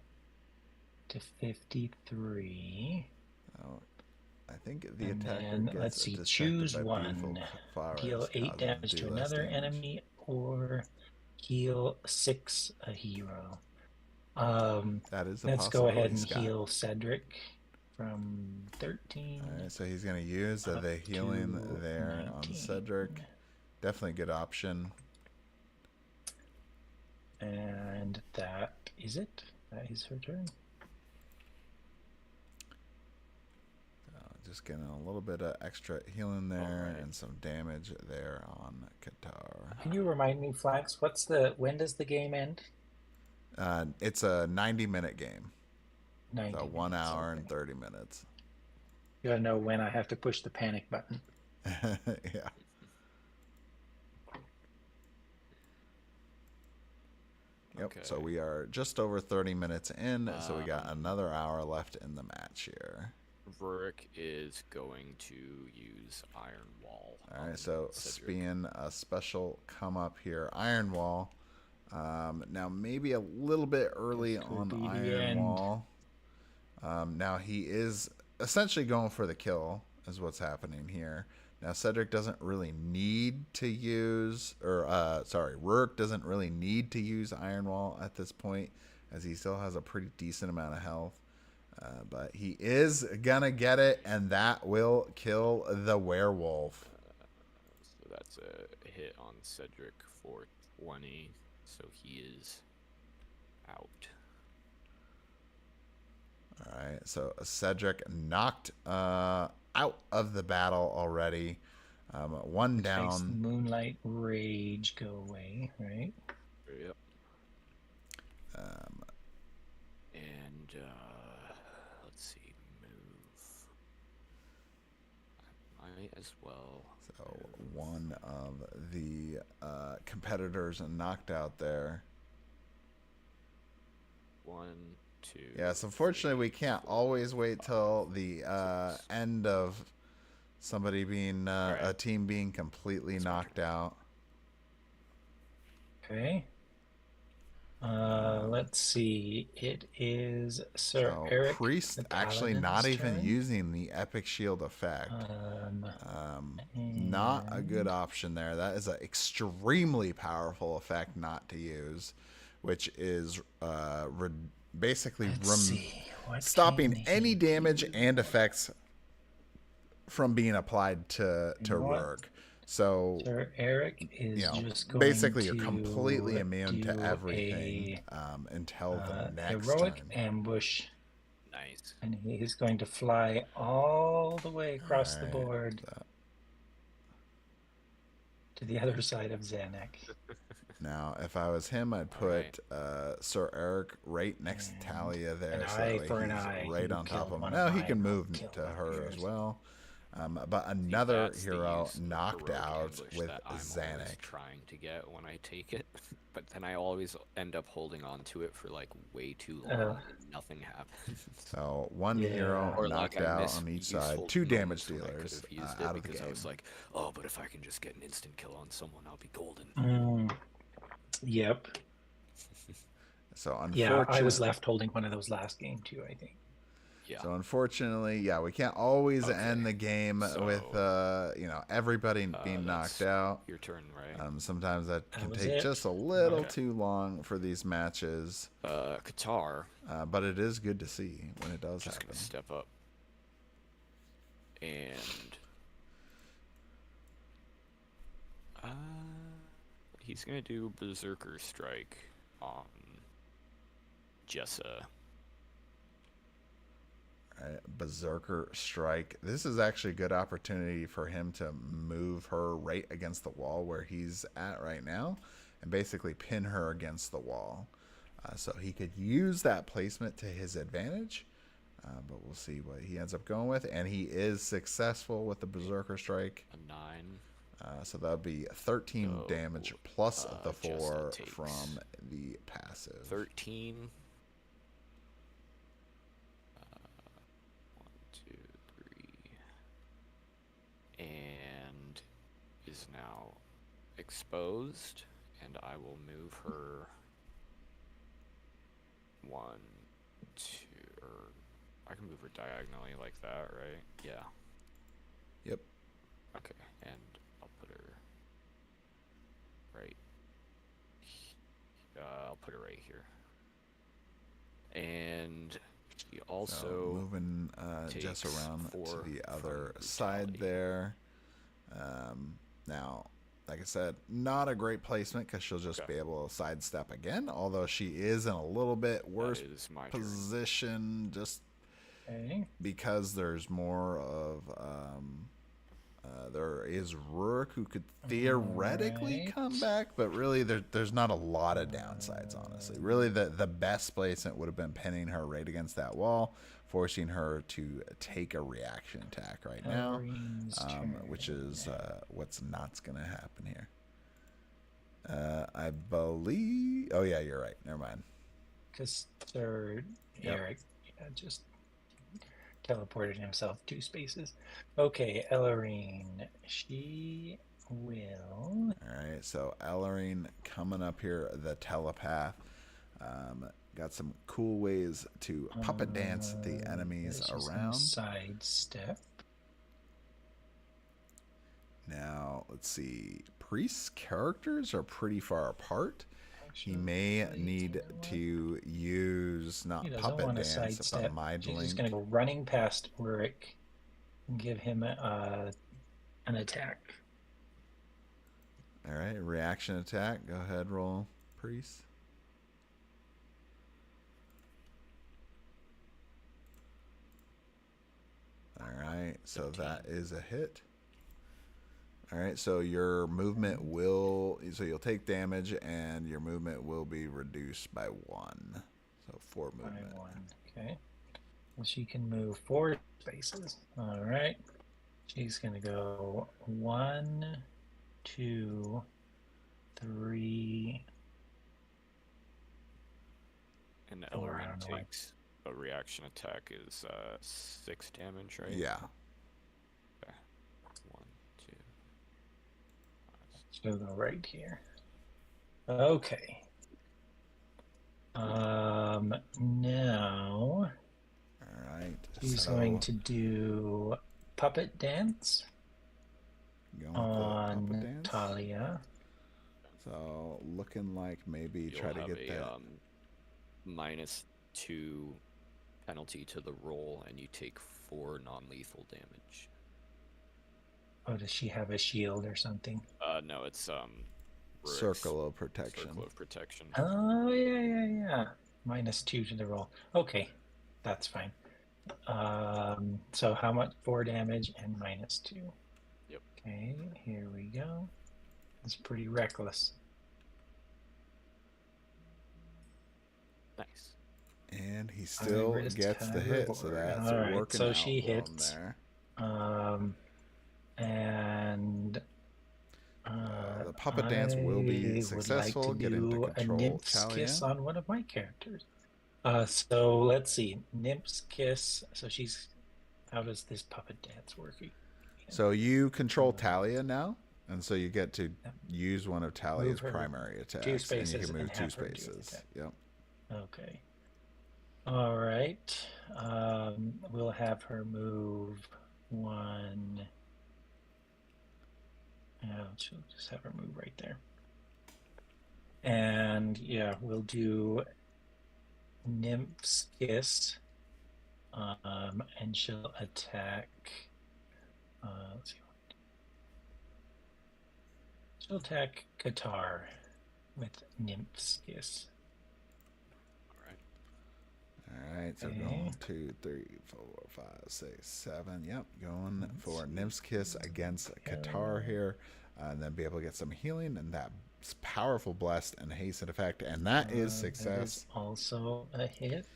to 53. Oh, I think the And attacker then, gets let's see, detected choose by beautiful one. flowers, Deal 8 causing damage do to less another damage. enemy or heal 6 a hero. That is a Let's go ahead possibility, and Scott. heal Cedric from 13. All right, so he's going to use up the healing to there 19. on Cedric. Definitely a good option. And that is it. That is her turn. Just getting a little bit of extra healing there Alright. and some damage there on Qatar. Can you remind me, Flax, when does the game end? It's a 90-minute game. 90 So 1 minutes, hour okay. and 30 minutes. You gotta know when I have to push the panic button. Yeah. Yep. Okay. So we are just over 30 minutes in, so we got another hour left in the match here. Rurik is going to use Iron Wall. All right, on so Cedric. being a special come up here, Iron Wall. Now maybe a little bit early This could on be the Iron end. Wall. Now he is essentially going for the kill, is what's happening here. Now Cedric doesn't really need to use, Rurik doesn't really need to use Iron Wall at this point, as he still has a pretty decent amount of health. But he is gonna get it, and that will kill the werewolf. So that's a hit on Cedric for 20. So he is out. All right, so Cedric knocked out of the battle already. One Which makes down. Moonlight Rage go away, right? Yep. And let's see, move. I might as well. So one of the competitors knocked out there. 1, 2. Yes, unfortunately, we can't always wait till the end of somebody being a team being completely knocked out. Okay. Let's see. It is Sir So Eric. Priest the actually not Paladin's even turn. using the Epic Shield effect. Not a good option there. That is an extremely powerful effect not to use, which is basically stopping any damage and effects from being applied to Rurik. So Sir Eric is just going basically to you're completely immune to do everything until the next heroic turn. ambush, Nice. and he is going to fly all the way across the board to the other side of Zanuck. Now, if I was him, I'd put Sir Eric right next to Talia there, an so eye that for way an he's eye. right You on top killed of him. one Now of he mine, can I'll move kill to one of her yours. as well. But another That's the hero use of knocked heroic out ambush with that I'm always Zanuck. trying to get when I take it, but then I always end up holding on to it for like way too long. And nothing happens. So one Yeah. hero Or knocked like I out miss on each useful side. 2 damage moments when I could dealers have used out it of the because I game. was like, oh, but if I can just get an instant kill on someone, I'll be golden. Yep. So Yeah, I was left holding one of those last game too, I think. Yeah. So unfortunately, yeah, we can't always end the game with everybody being knocked out. Your turn, right? Sometimes that can was take it. just a little too long for these matches. Qatar. But it is good to see when it does Just happen. gonna step up. And he's gonna do Berserker Strike on Jessa. Right, Berserker Strike. This is actually a good opportunity for him to move her right against the wall where he's at right now and basically pin her against the wall. So he could use that placement to his advantage, but we'll see what he ends up going with. And he is successful with the Berserker Strike. A 9. So that would be 13 So, damage plus the Jessa 4 takes from the passive. 13. 1, 2, 3. And is now exposed. And I will move her 1, 2, or I can move her diagonally like that, right? Yeah. Yep. Okay, and I'll put her right. I'll put her right here. And she also So moving Jess takes around 4 to the from other side brutality. there. Now, like I said, not a great placement because she'll just Okay. be able to sidestep again. Although she is in a little bit worse That is my turn. position, just Okay. because there's more of there is Rurik who could theoretically Alright. come back, but really there's not a lot of downsides, honestly. Really, the best placement would have been pinning her right against that wall, forcing her to take a reaction attack right now, Elrin's which turn. is what's not going to happen here. I believe... Oh, yeah, you're right. Never mind. Because third, Yep. Eric just teleported himself 2 spaces. Okay, Ellerine. She will. All right, so Ellering coming up here, the telepath. Got some cool ways to puppet dance the enemies She's around. sidestep. Now, let's see. Priest's characters are pretty far apart. He may need to use not He doesn't puppet want to dance, sidestep. but mind She's link. just going to go running past Rurik and give him an attack. All right, reaction attack. Go ahead, roll, Priest. All right, so 15. that is a hit. All right, so your movement will... So you'll take damage, and your movement will be reduced by 1. So 4 movement. By 1. Okay. Well, she can move 4 spaces. All right. She's going to go 1, 2, 3. And Four, I Ellerine don't know why. takes a reaction attack is 6 damage, right? Yeah. Okay. 1, 2. She'll go right here. Okay. Now All right. she's so going to do puppet dance going with the puppet on dance. Talia. So looking like maybe You'll try to have get a that. -2 penalty to the roll, and you take 4 non-lethal damage. Oh, does she have a shield or something? No, it's Rurik's Circle of protection. Circle of protection. Oh, yeah. -2 to the roll. Okay, that's fine. So how much? 4 damage and -2. Yep. Okay, here we go. It's pretty reckless. Nice. And he still High-risk, gets the high hit, so reward. that's All right, working so out she for him hits. there. And The puppet dance will be successful. I would like to Get into do a control Nymph's Kiss Talia. on one of my characters. So let's see. Nymph's Kiss. So she's... How does this puppet dance work? So you control Talia now, and so you get to use one of Talia's Move her primary attacks, 2 and you spaces can move and 2 have her do an spaces. attack. Yep. Okay. All right. We'll have her move 1. She'll just have her move right there. And yeah, we'll do Nymph's Kiss. And she'll attack. Let's see. She'll attack Qatar with Nymph's Kiss. All right, so going 2, 3, 4, 5, 6, 7. Yep, going for Nymph's Kiss against Qatar here. and then be able to get some healing and that powerful blessed and hasten effect, and that is That is success. also a hit.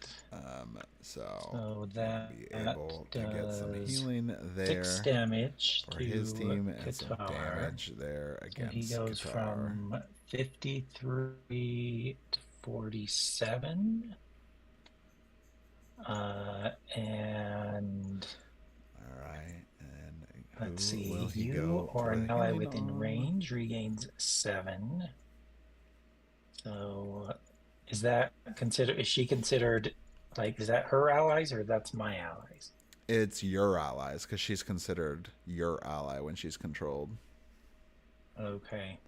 So that be able to get some does healing 6 there damage for to his team and some Qatar. damage there So against he goes Qatar. from 53 to 47. And all right, and let's who see, will he you go or for an the ally healing within on? range regains 7. So is that considered, is she considered, like, is that her allies or that's my allies? It's your allies, because she's considered your ally when she's controlled. Okay.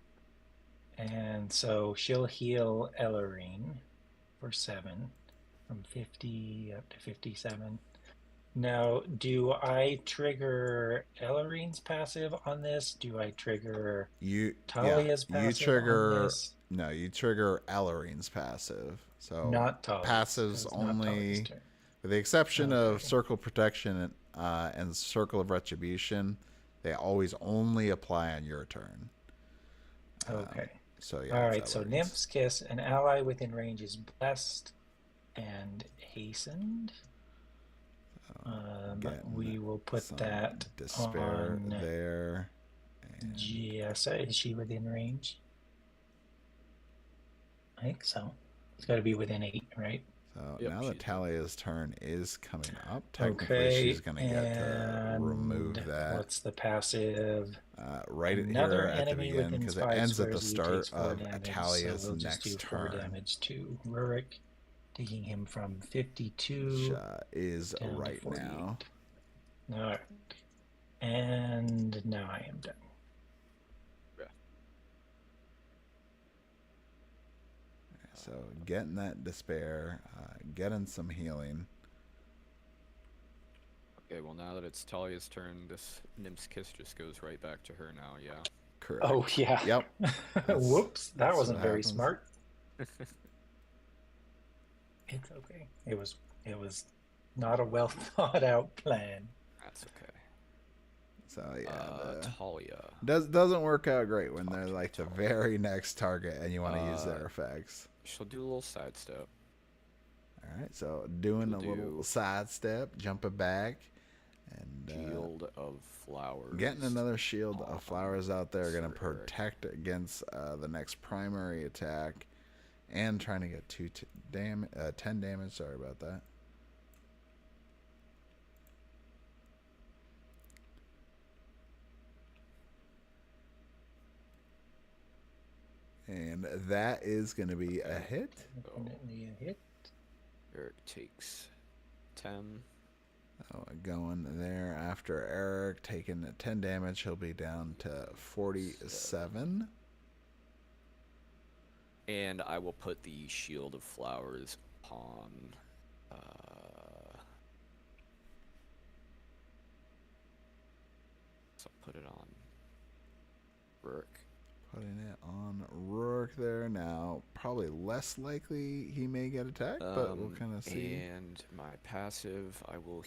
And so she'll heal Ellerine for 7 from 50 up to 57. Now, do I trigger Ellerine's passive on this? Do I trigger Talia's passive you trigger on this? no, you trigger Ellerine's passive. So Not Talia's, passives only, with the exception of Circle Protection and Circle of Retribution, they always only apply on your turn. Okay. So yeah. All right. So Nymph's Kiss, an ally within range is blessed and hastened. We will put that despair on there. Giessa. Is she within range? I think so. It's got to be within 8, right? So now that Talia's turn is coming up, technically okay, she's going to get to remove that. What's the passive? Right Another here at the enemy beginning, because it ends at the start of Talia's so we'll next just do turn. 4 damage to Rurik, taking him from 52 which is down right to now. All right. And now I am done. So getting that despair, getting some healing. Okay, well now that it's Talia's turn, this Nymph's Kiss just goes right back to her now, yeah. Correct. Oh, yeah. Yep. Whoops, that wasn't very happens. smart. It's okay. It was not a well thought out plan. That's okay. So yeah, Talia doesn't work out great when they're like the very next target and you want to use their effects. She'll do a little sidestep. All right, so doing a little sidestep, jumping back, and Shield of Flowers. getting another shield of flowers out there, going to protect against the next primary attack, and trying to get 10 damage. Sorry about that. And that is going to be a hit. Definitely a hit. Eric takes 10. Going there after Eric, taking 10 damage. He'll be down to 47. And I will put the Shield of Flowers upon... so I'll put it on Rourke. Putting it on Rourke there now. Probably less likely he may get attacked, but we'll kind of see. And my passive, I will...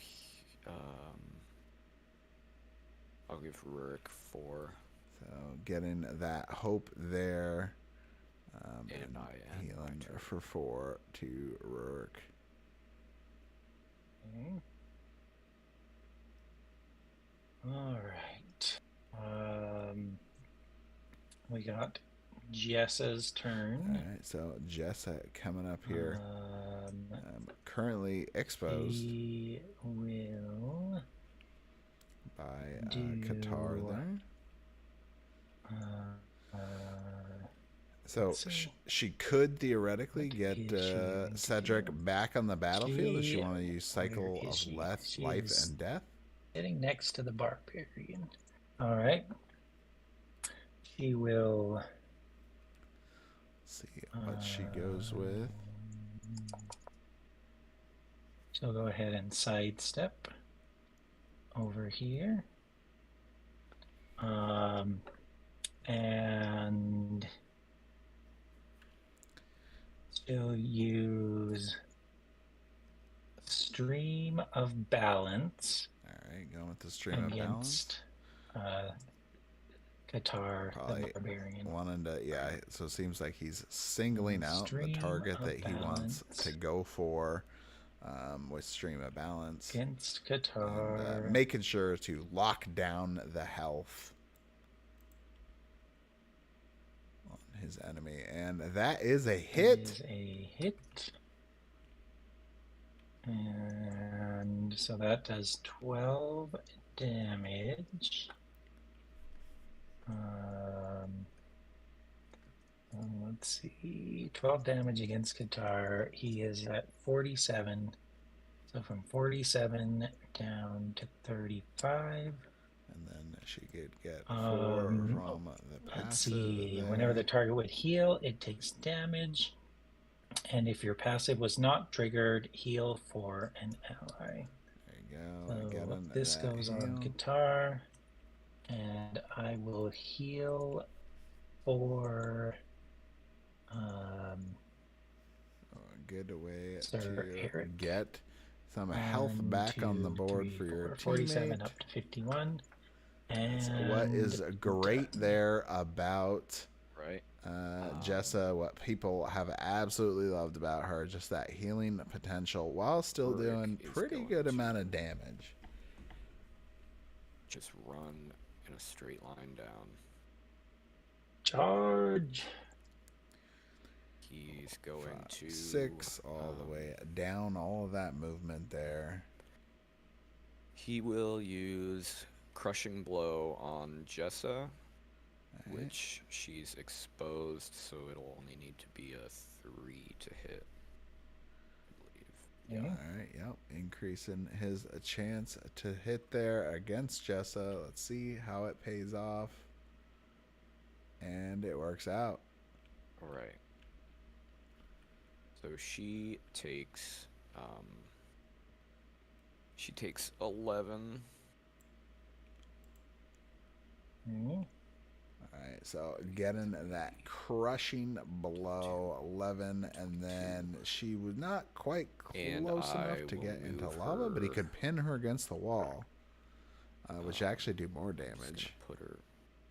I'll give Rourke 4. So getting that hope there. And I am healing for 4 to Rourke. Okay. All right. We got Jessa's turn. All right, so Jessa coming up here. Currently exposed. He will by Qatar there. So she could theoretically get Cedric back on the battlefield if she want to use Cycle of Life and Death. Sitting next to the barbarian. All right. She will... see what she goes with. She'll go ahead and sidestep over here. And she'll use Stream of Balance. All right, going with the Stream of Balance. Qatar, Probably the barbarian. wanting to, yeah. So it seems like he's singling out the Stream target of that he wants balance to go for with Stream of Balance. against And Qatar. making sure to lock down the health on his enemy. And that is a hit. Is a hit. And so that does 12 damage. Let's see. 12 damage against Qatar. He is at 47. So from 47 down to 35. And then she could get 4 Um, from the passive. Let's see. there. Whenever the target would heal, it takes damage. And if your passive was not triggered, heal for an ally. There you go. So Getting this that goes on heal. guitar, and I will heal for Good way Sir to Eric. get some health 1, back on the 2, board 3, for your 4, 47 teammate. up to 51. So And what is great there about Right. Jessa, what people have absolutely loved about her, just that healing potential while still Rick doing is pretty going good to- amount of damage. Just run in a straight line down. charge. He's going 5, to 6 all the way down, all of that movement there. He will use Crushing Blow on Jessa, which she's exposed, so it'll only need to be a 3 to hit, I believe. Okay. All right, yep, increasing his chance to hit there against Jessa. Let's see how it pays off. And it works out. All right. So she takes 11. Mhm. All right, so getting that crushing blow, 11, and then she was not quite And close I enough to will get into move lava, but he her- could pin her against the wall, which actually do more I'm just gonna damage. put her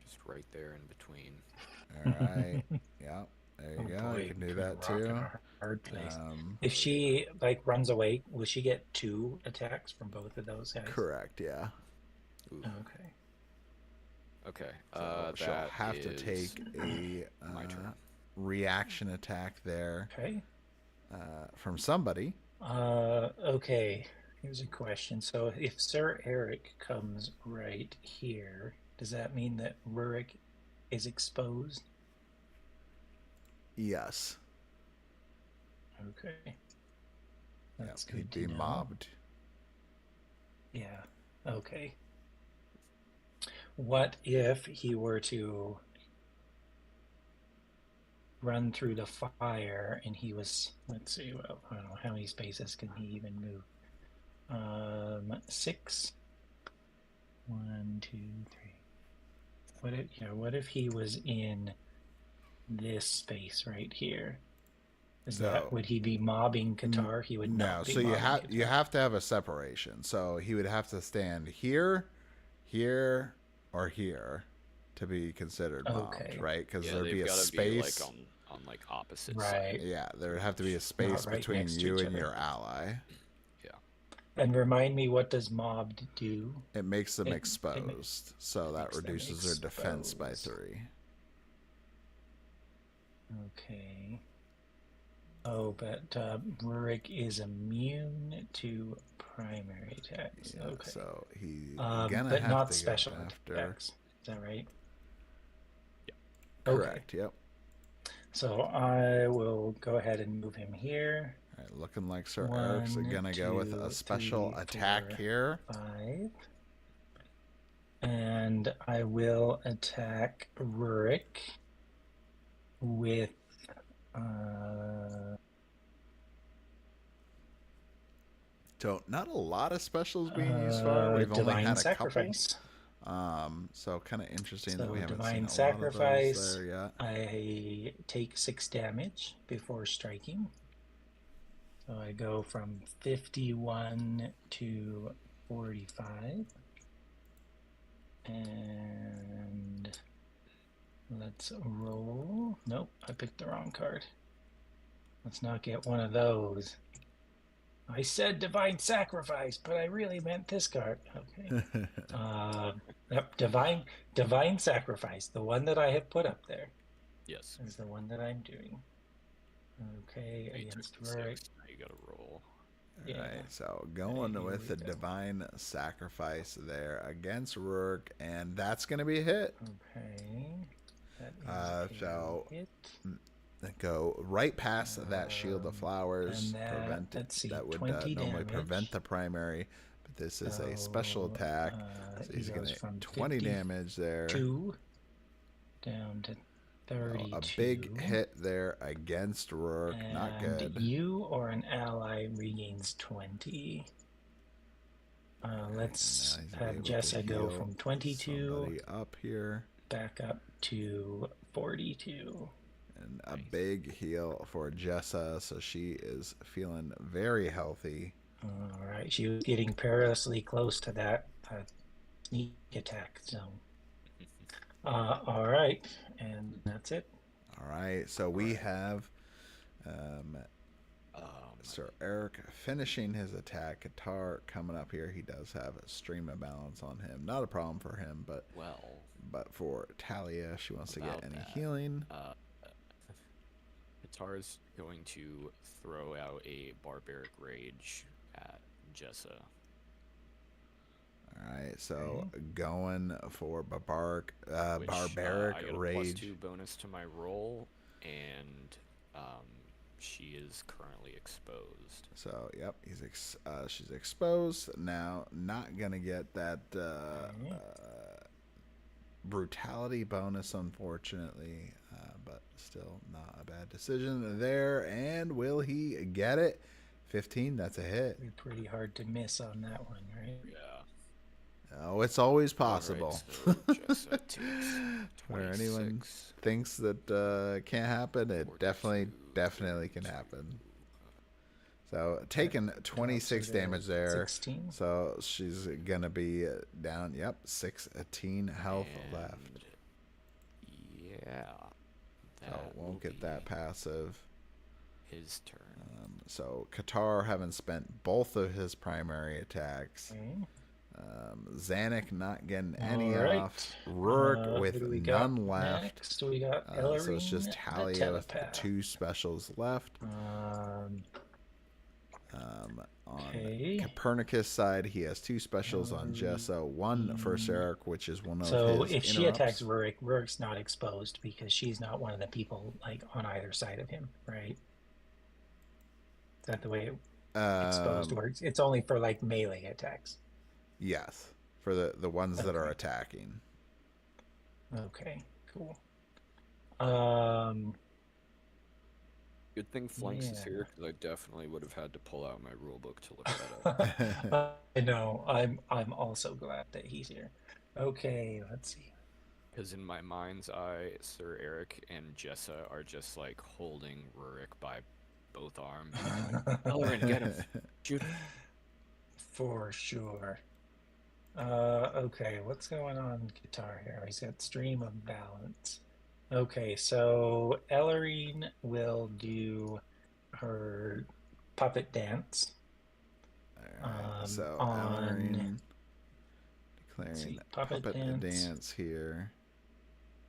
just right there in between. All right, yep, there you Oh go. boy, You can do kinda that rock in too. a hard place. Um, If she runs away, will she get 2 attacks from both of those guys? correct, yeah. Ooh. Okay. Okay. So she'll that have to is take a my turn. reaction attack there Okay. from somebody. Okay. Here's a question. So if Sir Eric comes right here, does that mean that Rurik is exposed? Yes. Okay. That's Yep, good he'd to be know. mobbed. Yeah. Okay. What if he were to run through the fire and he was, let's see, well, I don't know, how many spaces can he even move? 6. 1, 2, 3. What if he was in this space right here? Would he be mobbing Qatar? He would No, not be so you mobbing Qatar. have to have a separation. So he would have to stand here, here, or here to be considered mobbed, Okay. right? Because Yeah, there'd they've be a gotta space. be like on like opposite Right. sides. Yeah, there would have to be a space right between next to you each and other. your ally. And remind me, what does mobbed do? It makes them It- it exposed, so that makes them reduces their defense by exposed. 3. Okay. Oh, but Rurik is immune to primary attacks. Yeah, Okay. so he's But gonna have not to special go after. attacks. Is that right? Yeah. Correct. Yep. So I will go ahead and move him here. All right, looking like Sir Eric's 1, gonna go with 2, a special 3, attack 4, here. 5. And I will attack Rurik with So not a lot of specials being used for. We've only Divine had a Sacrifice. couple. So kind of interesting that So we haven't Divine seen a lot of Sacrifice. those there yet. I take 6 damage before striking. So I go from 51 to 45. And Let's roll. Nope, I picked the wrong card. Let's not get one of those. I said divine sacrifice, but I really meant this card. Okay. Yep, divine sacrifice, the one that I have put up there, Yes. is the one that I'm doing. Okay, against Rorik. Now you gotta roll. Yeah. Right, so going here with we the go. divine sacrifice there against Rourke, and that's going to be a hit. Okay. That is So a hit. go right past that shield of flowers. and that- let's see, that would 20 normally damage. prevent the primary, but this is a special So, attack. So he he's going goes to from 20 damage there. 2 down to 32. A big hit there against Rourke. Not And good. you or an ally regains 20. Let's Now he's have able to Jessa go heal from 22 somebody up here. back up to 42. And a big heal for Jessa, so she is feeling very healthy. All right, she was getting perilously close to that sneak attack zone. All right, and that's it. All right, so we have Sir Eric finishing his attack. Qatar coming up here. He does have a stream of balance on him. Not a problem for him, but for Talia, she wants to get any healing. Qatar's going to throw out a barbaric rage at Jessa. All right, so going for barbaric I got a rage. +2 bonus to my roll, and she is currently exposed. So yep, she's exposed now. Not gonna get that brutality bonus, unfortunately, but still not a bad decision there. And will he get it? 15. That's a hit. It'd be pretty hard to miss on that one, right? Yeah. Oh, it's always possible. Right, so Jessa takes Where anyone 26. thinks that can't happen, it 42, definitely can happen. So taking 26 damage there. 16. So she's gonna be down. Yep, 16 health left. Yeah. So won't get that passive. His turn. So Qatar having spent both of his primary attacks. Okay. Zanuck not getting any All right. off. Rourke with who do we got none left. Next, we got So it's just Ellerine, the Talia with telepath. 2 specials left. On Okay. Kipernicus' side, he has 2 specials on Jessa, 1 for Sarek, which is one of So his if she interrupts. attacks Rurik, Rurik's not exposed because she's not one of the people like on either side of him, right? Is that the way exposed works? It's only for like melee attacks. Yes, for the ones that are attacking. Okay, cool. Good thing Flanks is Yeah. here, because I definitely would have had to pull out my rulebook to look at it. I know. I'm also glad that he's here. Okay, let's see. Because in my mind's eye, Sir Eric and Jessa are just like holding Rurik by both arms. Ellerin, get him. Shoot him. For sure. Okay, what's going on guitar here? He's got stream of balance. Okay, so Ellerine will do her puppet dance. Alright, so on- Ellerine let's see, declaring puppet puppet dance. dance here.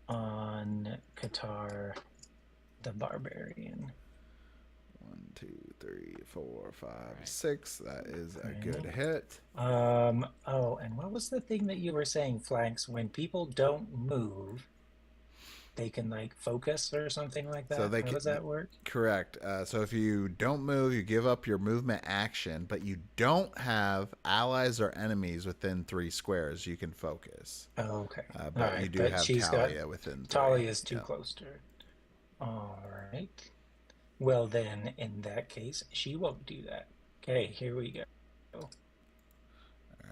On Qatar, the barbarian. 1, 2, 3, 4, 5, Right. 6. That is a Okay. good hit. Oh, and what was the thing that you were saying, Flanks? When people don't move, they can like focus or something like that. So they How does that work? Correct. So if you don't move, you give up your movement action, but you don't have allies or enemies within 3 squares, you can focus. Oh, okay. But All right, you do but have she's Talia within 3. Talia is too Yeah. close to her. All right. Well, then, in that case, she won't do that. Okay, here we go. All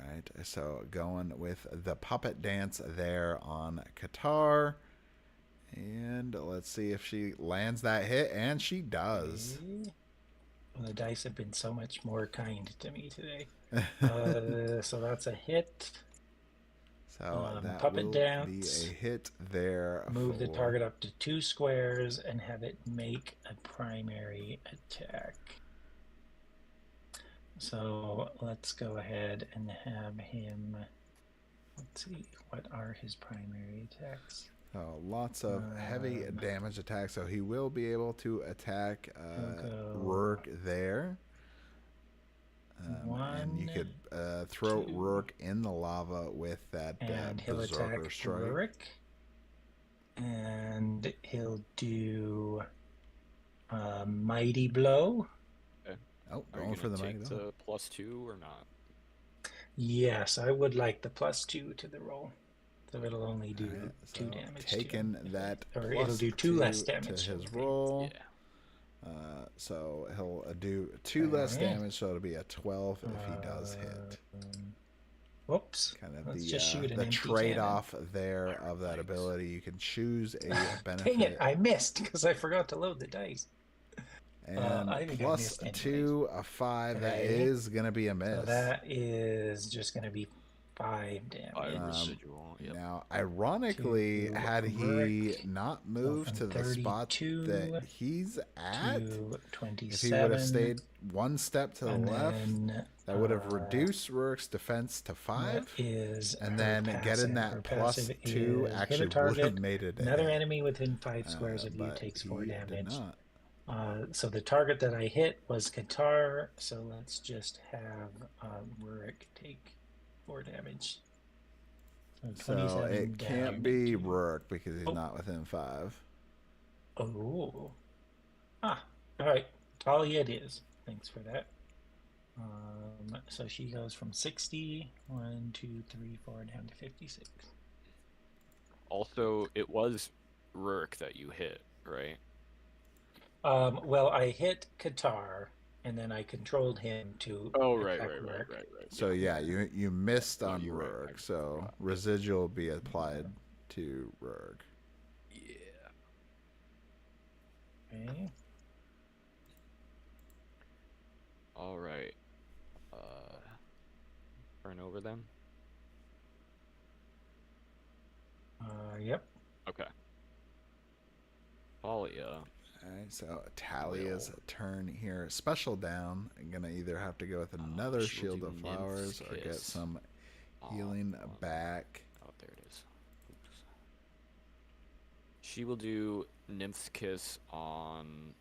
right. So going with the puppet dance there on Qatar. And let's see if she lands that hit, and she does. Okay. Well, the dice have been so much more kind to me today. So that's a hit. So that puppet will dance. be a hit there. Move the target up to 2 squares and have it make a primary attack. So let's go ahead and have him. Let's see, what are his primary attacks? So lots of heavy damage attacks. So he will be able to attack Rourke there. And you could throw Rourke in the lava with that and he'll Berserker attack strike. Rourke. And he'll do Mighty Blow. Okay. Oh, Are going you for the gonna Mighty take Blow. the +2 or not? Yes, I would like the +2 to the roll. So it'll only do Right, 2 damage. Taking to him, that, or it'll do 2 less damage to his roll. Yeah. So he'll do 2 less damage, so it'll be a 12 if he does hit. Whoops. Kind of Let's just shoot an the empty trade-off there of that ability. You can choose a benefit. Dang it! I missed because I forgot to load the dice. And I think I missed +2, a 5. That is gonna be a miss. So that is just gonna be 5 damage. 5 residual. Yep. Now, ironically, had he not moved to the spot 32 that he's at, to 27, if he would have stayed one step to the left, that would have reduced Rourke's defense to 5, and then getting that +2 actually would have made it. Another enemy within 5 squares of you takes 4 damage. Did not. So the target that I hit was Qatar, so let's just have Rurik take 4 damage. So it can't be Rourke because he's not within 5. Oh. Alright. Talia it is. Thanks for that. So she goes from 60, 1, 2, 3, 4, down to 56. Also, it was Rourke that you hit, right? Well, I hit Qatar, and then I controlled him to. Oh, right. So yeah, you missed on Rourke. Right. So residual will be applied to Rourke. Yeah. Okay. All right. Turn over them. Yep. Okay. Talia. Alright, so Talia's turn here. Special down. I'm gonna either have to go with another Shield of Flowers or get some healing back. Oh, there it is. Oops. She will do Nymph's Kiss on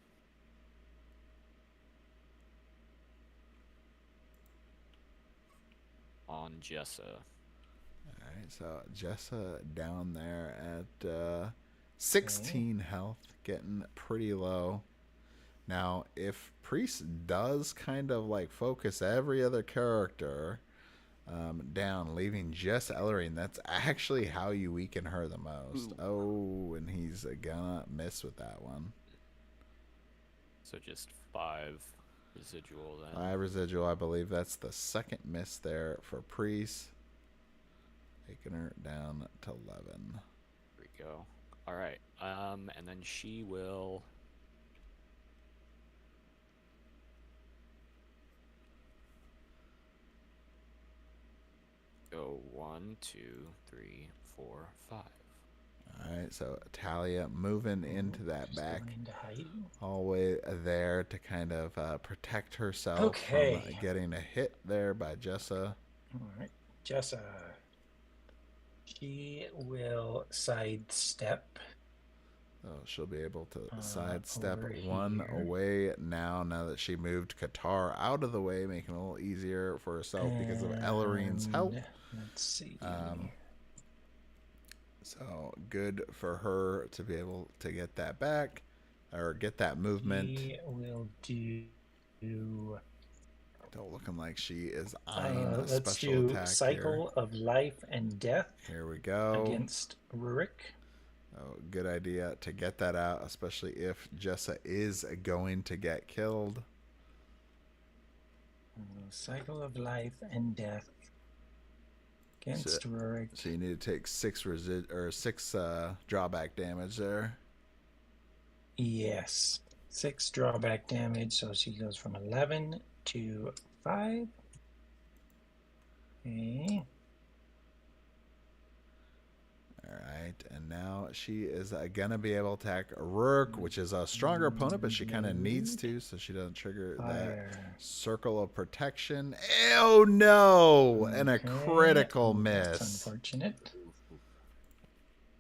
Jessa. Alright, so Jessa down there at 16 health, getting pretty low. Now, if Priest does kind of like focus every other character down, leaving just Ellerine, that's actually how you weaken her the most. Ooh. Oh, and he's gonna miss with that one. So just 5 residual then. 5 residual, I believe that's the second miss there for Priest. Taking her down to 11. There we go. All right. And then she will go 1, 2, 3, 4, 5. All right, so Talia moving into that back hallway there to kind of protect herself from getting a hit there by Jessa. All right, Jessa. She will sidestep. So she'll be able to sidestep one away now that she moved Qatar out of the way, making it a little easier for herself because of Ellarine's help. Let's see. So good for her to be able to get that back or get that movement. She will do. Looking like she is eyeing a special attack. Let's do Cycle of Life and Death. Here we go. Against Rurik. Oh, good idea to get that out, especially if Jessa is going to get killed. Cycle of Life and Death against Rurik. So you need to take 6 drawback damage there. Yes, 6 drawback damage. So she goes from 11 to 5. Okay. right, and now she is gonna be able to attack Rourke, which is a stronger opponent, but she kind of needs to, so she doesn't trigger Fire. that circle of protection. Oh no! And a Okay. critical Ooh, that's miss. unfortunate.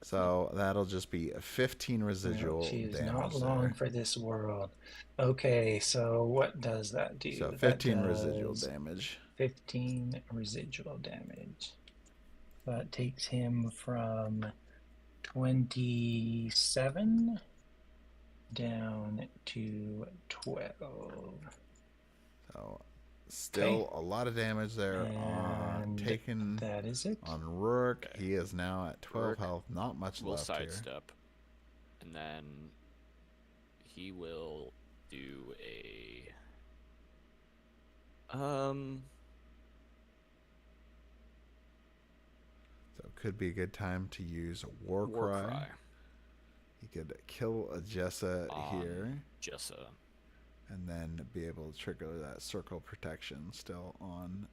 So that'll just be a 15 Well, residual she is damage not long there. for this world. Okay, so what does that do? So That 15 residual does damage. 15 residual damage. That takes him from 27 down to 12. So still a lot of damage there And taken that is it. on Rourke. Okay. He is now at 12 Rourke health. Not much will left here. sidestep, and then he will do a So it could be a good time to use War Cry. He could kill a Jessa here. Jessa. And then be able to trigger that circle protection still on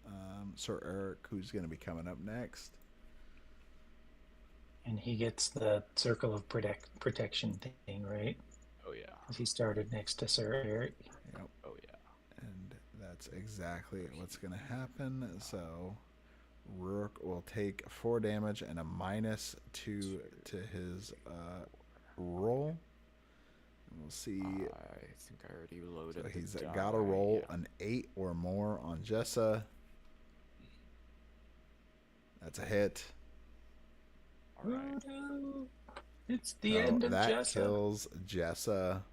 Sir Eric, who's going to be coming up next. And he gets the circle of protection thing, right? Oh yeah. Because he started next to Sir Eric. Yep. Oh yeah. And that's exactly what's going to happen. So Rourke will take 4 damage and a -2 to his roll. And we'll see. I think I already loaded. So he's the got to die, roll yeah. an 8 or more on Jessa. That's a hit. All right. Oh, no. It's the end of that Jessa. kills Jessa.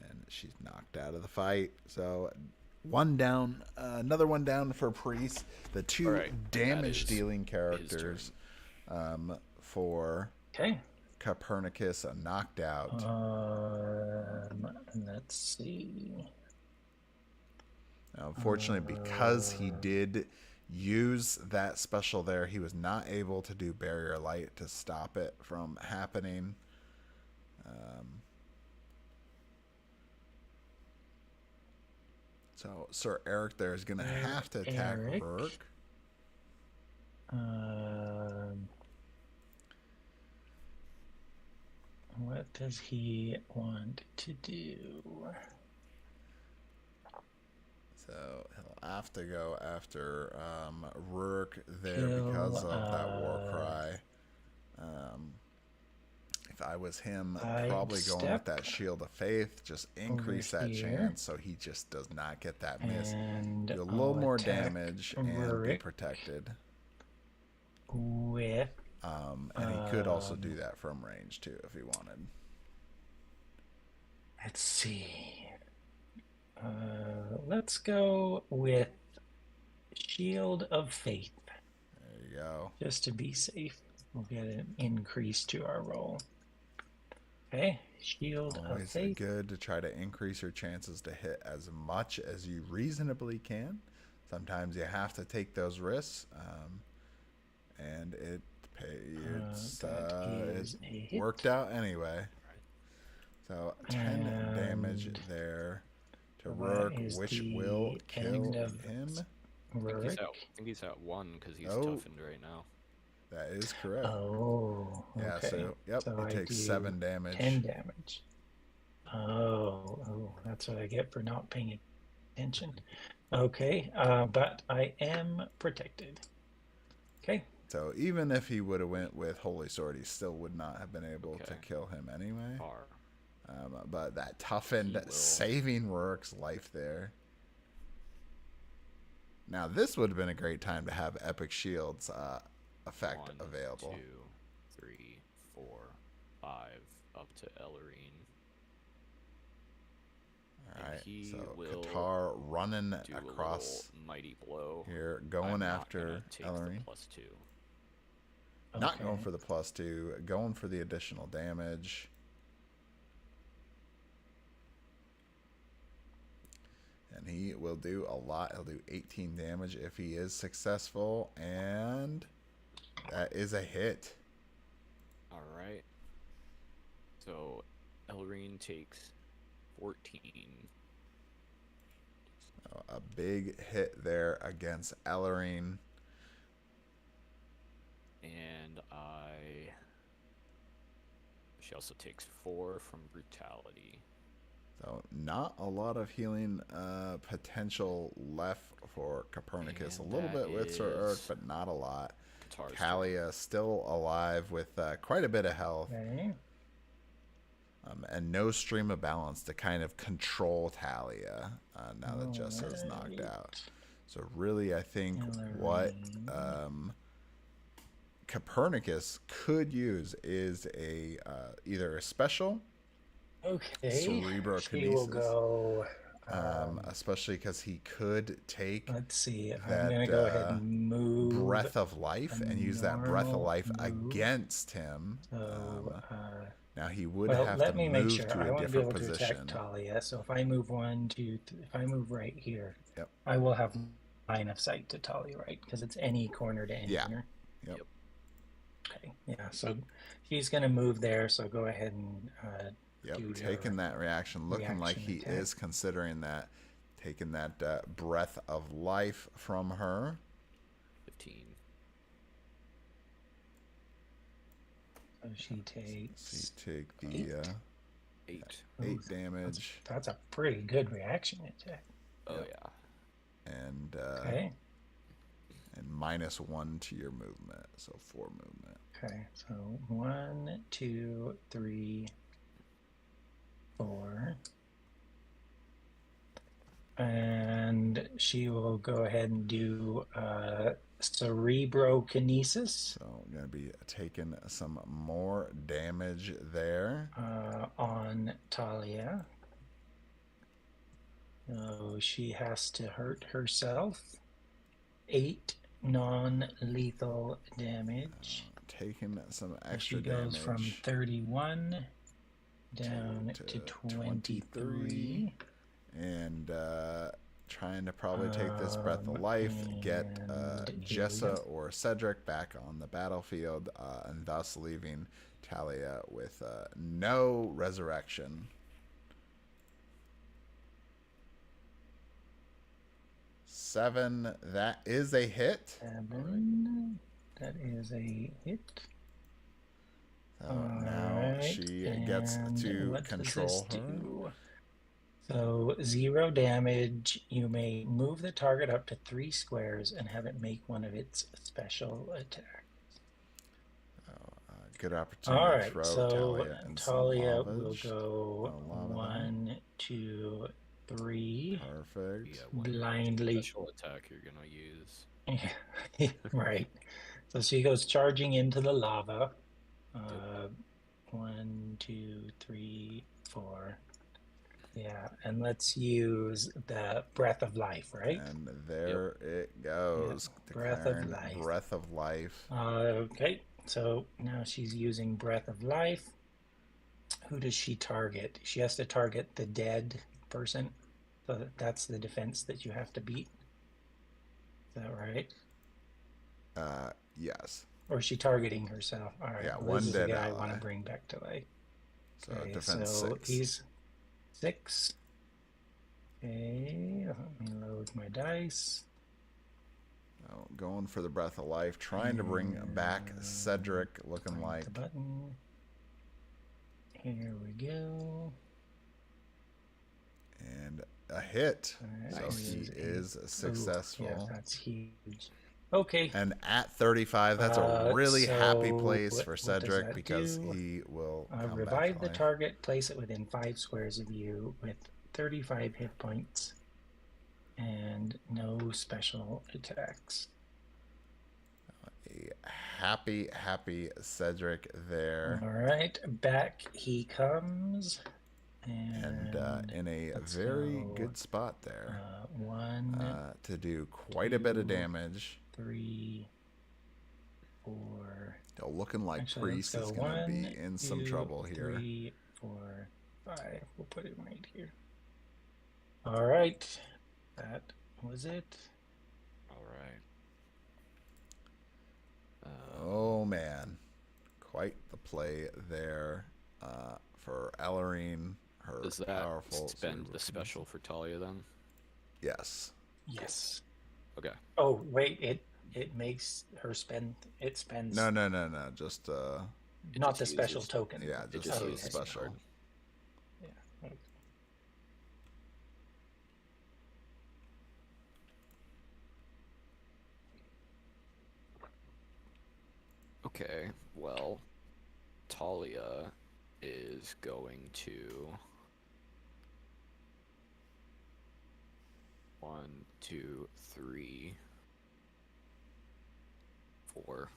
And she's knocked out of the fight. So one down, another one down for Priest. The 2 Right, damage dealing characters for Okay. Kipernicus knocked out. Let's see. Now, unfortunately, because he did use that special there, he was not able to do Barrier Light to stop it from happening. So Sir Eric there is going to have to attack Eric. Rourke. What does he want to do? So he'll have to go after Rourke there because of that War Cry. If I was him, probably going with that Shield of Faith, just increase that chance so he just does not get that miss. And Do a little more attack damage and be Rourke protected. with And he could also do that from range too if he wanted. let's see. Let's go with Shield of Faith. There you go. Just to be safe. We'll get an increase to our roll. Okay, Shield of Always Faith. good to try to increase your chances to hit as much as you reasonably can. Sometimes you have to take those risks, and it worked out anyway. So 10 damage there to Rourke, which will kill him. Rourke. I think he's at 1 because he's toughened right now. That is correct. Oh, okay. Yeah, so, yep, So it takes 7 damage. 10 damage. Oh, that's what I get for not paying attention. Okay, but I am protected. Okay. So even if he would have went with Holy Sword, he still would not have been able to kill him anyway. But that toughened, saving Rourke's life there. Now this would have been a great time to have Epic Shield's effect available. 1, 2, 3, 4, 5 up to Ellerine. Alright, so Qatar running across mighty blow here, going after Ellerine. +2. Not going for the +2, going for the additional damage. And he will do a lot. He'll do 18 damage if he is successful. And that is a hit. Alright. So Ellerine takes 14. A big hit there against Ellerine. And she also takes 4 from brutality. So not a lot of healing potential left for Kipernicus. And A little that bit with Sir Eric, is but not a lot. Tanares' Talia still alive with quite a bit of health. Okay. And no stream of balance to kind of control Talia now that Jessa is knocked out. So really, I think what Kipernicus could use is a either a special Okay. Cerebrokinesis. She will go. Especially because he could take Let's see. that I'm gonna go ahead and move breath of life and use that breath of normal life move. against him. So, Now he would well, have let to me make move sure. to I a want to be different able to position. attack Talia. So if I move 1, 2, if I move right here, Yep. I will have line of sight to Talia, right? Because it's any corner to any Yeah. corner. Yep. Okay. Yeah. So she's gonna move there. So go ahead and Yep. do Taking your that reaction, looking like he reaction is considering that, taking that breath of life from her. 15. So she takes. So you take the 8. 8 damage. That's a pretty good reaction attack. Oh, Yep. yeah. And Okay. and -1 to your movement, so 4 movement. Okay. So 1, 2, 3, 4. And she will go ahead and do Cerebrokinesis So I'm gonna be taking some more damage there. on Talia. So she has to hurt herself. 8 non-lethal damage. Taking some So extra she goes damage. from 31 down to 23. And trying to probably take this breath of life, get and Jessa or Cedric back on the battlefield, and thus leaving Talia with no resurrection. 7, that is a hit. 7. That is a hit. So now she gets and to what control does this her. do? So 0 damage. You may move the target up to 3 squares and have it make one of its special attacks. Good opportunity All to right, throw so Talia in Talia some will lavage. go lava 1, 2, 3. Perfect. Yeah, what Blindly. special attack you're going to use. Right. So she goes charging into the lava. 1, 2, 3, 4. Yeah, and let's use the breath of life, right? And there it goes. Yeah, breath of Declaring life. breath of life. Okay, so now she's using breath of life. Who does she target? She has to target the dead person. So that's the defense that you have to beat. Is that right? Yes. Or is she targeting herself? All right. Yeah, well, one this is the dead guy I ally. want to bring back to life. So Okay, defense so 6. he's 6. Okay, let me load my dice. So going for the breath of life, trying to bring back Cedric, looking Find like the button. Here we go. and a hit. Alright, So he is successful. Yeah, that's huge. Okay. And at 35, that's a really happy so place for what does Cedric that because do? he will come back Revive to the life. target, place it within 5 squares of you with 35 hit points and no special attacks. A happy Cedric there. All right, back he comes. And in a very good spot there 1, to do quite a bit of 2, damage. 3, 4. Looking like Actually, Priest let's is go going to 1, be in some 2, trouble here. 3, 4, 5. We'll put it right here. All right, that was it. All right. Oh man, quite the play there for Ellerine. Her Does that powerful spend the cerebral special for Talia then? Yes. Yes. Okay. Oh wait, it makes her spend. It spends No. Just It not just the special uses- token. yeah, It just just the Okay. uses the special. card. Yeah. Okay. Okay, well, Talia is going to 1, 2, 3, 4,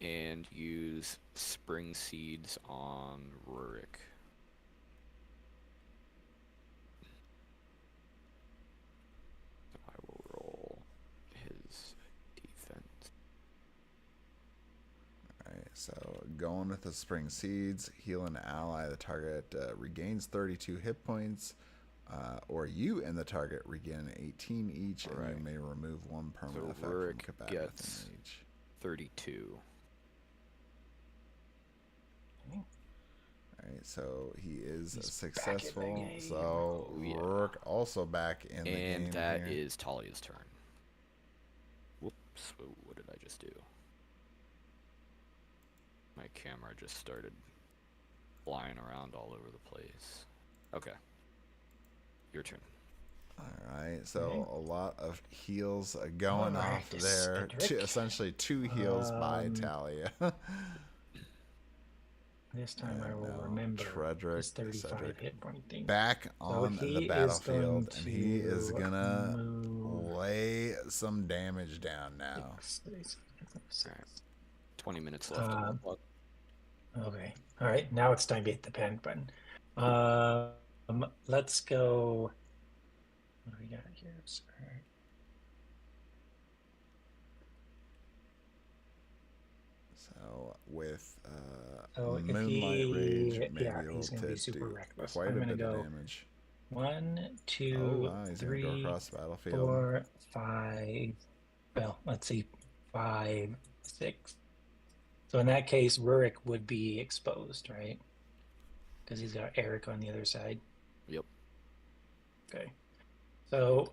and use Spring Seeds on Rurik. I will roll his defense. Alright, so going with the Spring Seeds, heal an ally. The target regains 32 hit points, or you and the target regain 18 each, and Alright. you may remove one permanent effect from Rurik combatant gets within reach. 32. Alright, so he is He's successful. back in the game. So Oh, yeah. Rourke also back in the game And that here. is Talia's turn. Whoops, what did I just do? My camera just started flying around all over the place. Okay. Your turn. Alright, so Okay. a lot of heals going Alright, off there. Cedric. Essentially 2 heals by Talia. This time I And will now remember Tredrick, his 35 Cedric hit point thing. back on he the is battlefield, going and he is to gonna move lay some damage down now. 6. Alright. 20 minutes left on the clock. Okay. All right. Now it's time to hit the panic button. Let's go. What do we got here? Sorry. So with So if Moonlight he, Rage, maybe yeah, it'll he's gonna be super do reckless. quite I'm a gonna bit of go damage. 1, Oh 2, wow, he's gonna go 3, across the battlefield. 4, 5. Well, let's see, 5, 6. So in that case, Rurik would be exposed, right? Because he's got Eric on the other side. Yep. Okay. So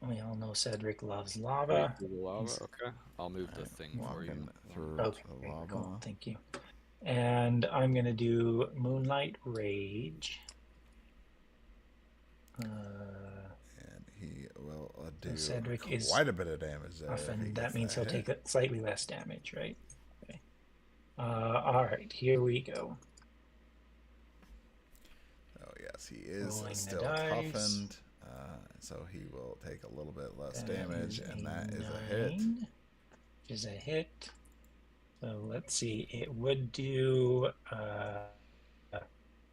we all know Cedric loves lava. Wait for the lava. Okay. I'll move the thing for you. Walking through Okay, the lava. cool. Thank you. And I'm going to do Moonlight Rage. And he will do Cedric is quite a bit of damage there. if he Often that gets means he'll hit. take slightly less damage, right? Okay. All right, here we go. Oh yes, he is Rolling the still dice. toughened, so he will take a little bit less damage, and that is a hit. 9, which is a hit. So let's see, it would do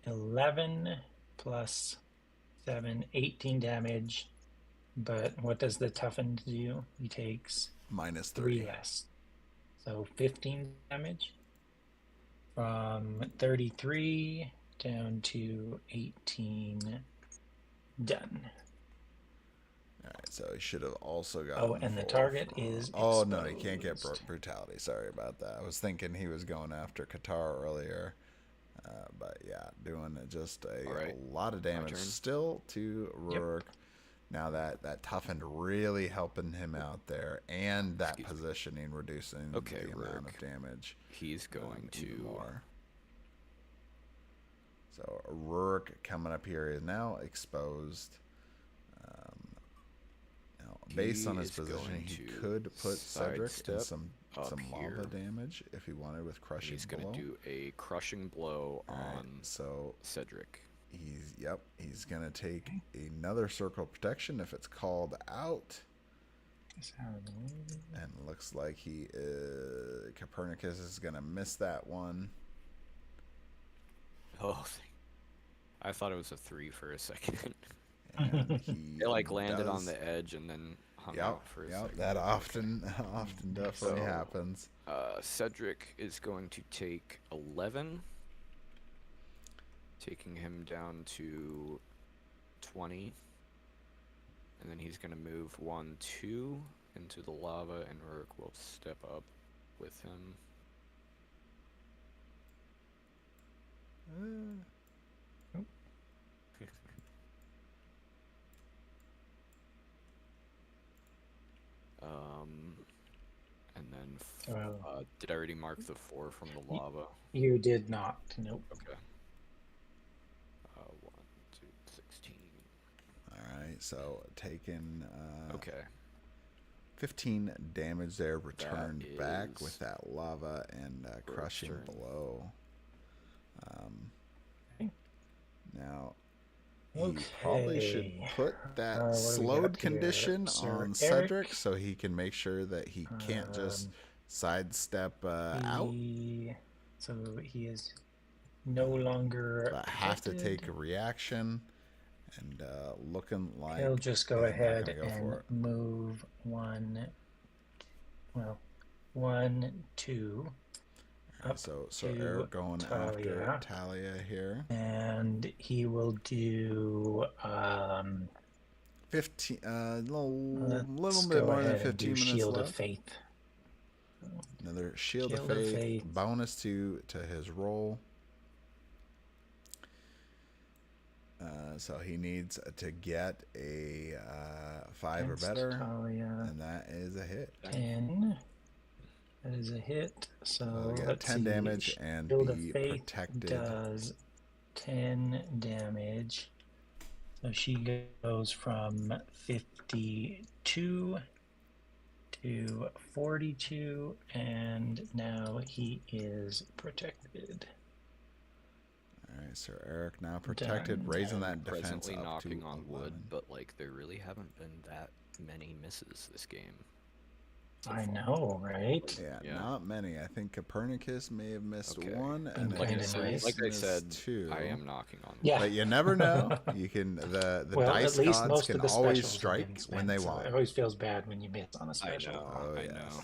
11 plus 7, 18 damage. But what does the toughened do? He takes Minus 3 3. less. So 15 damage. From 33 down to 18. Done. Alright, so he should have also got. Oh, and the target is Oh no, he can't get exposed. brutality. Sorry about that. I was thinking he was going after Qatar earlier. But yeah, doing just a Alright, lot of damage turn. still to Rourke. Now that toughened really helping him out there, and that positioning reducing the amount of damage. He's going even to more. So Rourke coming up here is now exposed. Now, based on his is position, going he to could put Cedric in sidestep some up lava here. damage if he wanted with crushing He's blow. going to do a crushing blow Alright, on so Cedric. he's gonna take another circle of protection if it's called out. And looks like Kipernicus is gonna miss that one. Oh, I thought it was a 3 for a second. And he It like landed on does- the edge and then hung out for a second. that often definitely So, happens. Cedric is going to take 11, taking him down to 20, and then he's going to move 1, 2 into the lava, and Rourke will step up with him. Did I already mark the 4 from the lava? You did not. Nope. Okay. 1, 2, 16. All right, so taking Okay. 15 damage there, returned back is with that lava and crushing turn. blow. Okay. Now, he probably should put that what do we slowed got here? condition Sir on Eric. Cedric so he can make sure that he can't just sidestep out. So he is no longer But have to protected. take a reaction. And looking like He'll just go they're not ahead gonna go and for it. move 1, 2. Up So to Eric going Talia. after Talia here. And he will do 15, little let's bit go more than ahead and 15 do minutes Shield left. of Faith. Another Shield of Shield of Faith Faith. bonus to his roll. So he needs to get a 5 or Against better, Talia. and that is a hit. 10. That is a hit. So get let's 10 see. damage and Shield of be Faith protected. does 10 damage. So she goes from 52 to 42, and now he is protected. All right, Sir Eric now protected, Done. raising I'm that defense presently up knocking to on 11. wood, but like there really haven't been that many misses this game. I know, right? Yeah, not many. I think Kipernicus may have missed Okay. one, and Like I then said- Grace Like I missed said, 2. I am knocking on wood. Yeah. But you never know. You can the Well, dice at least gods most can of the always specials are getting strike spent, when they so want. It always feels bad when you miss on a I special. know. Oh, I yes. know.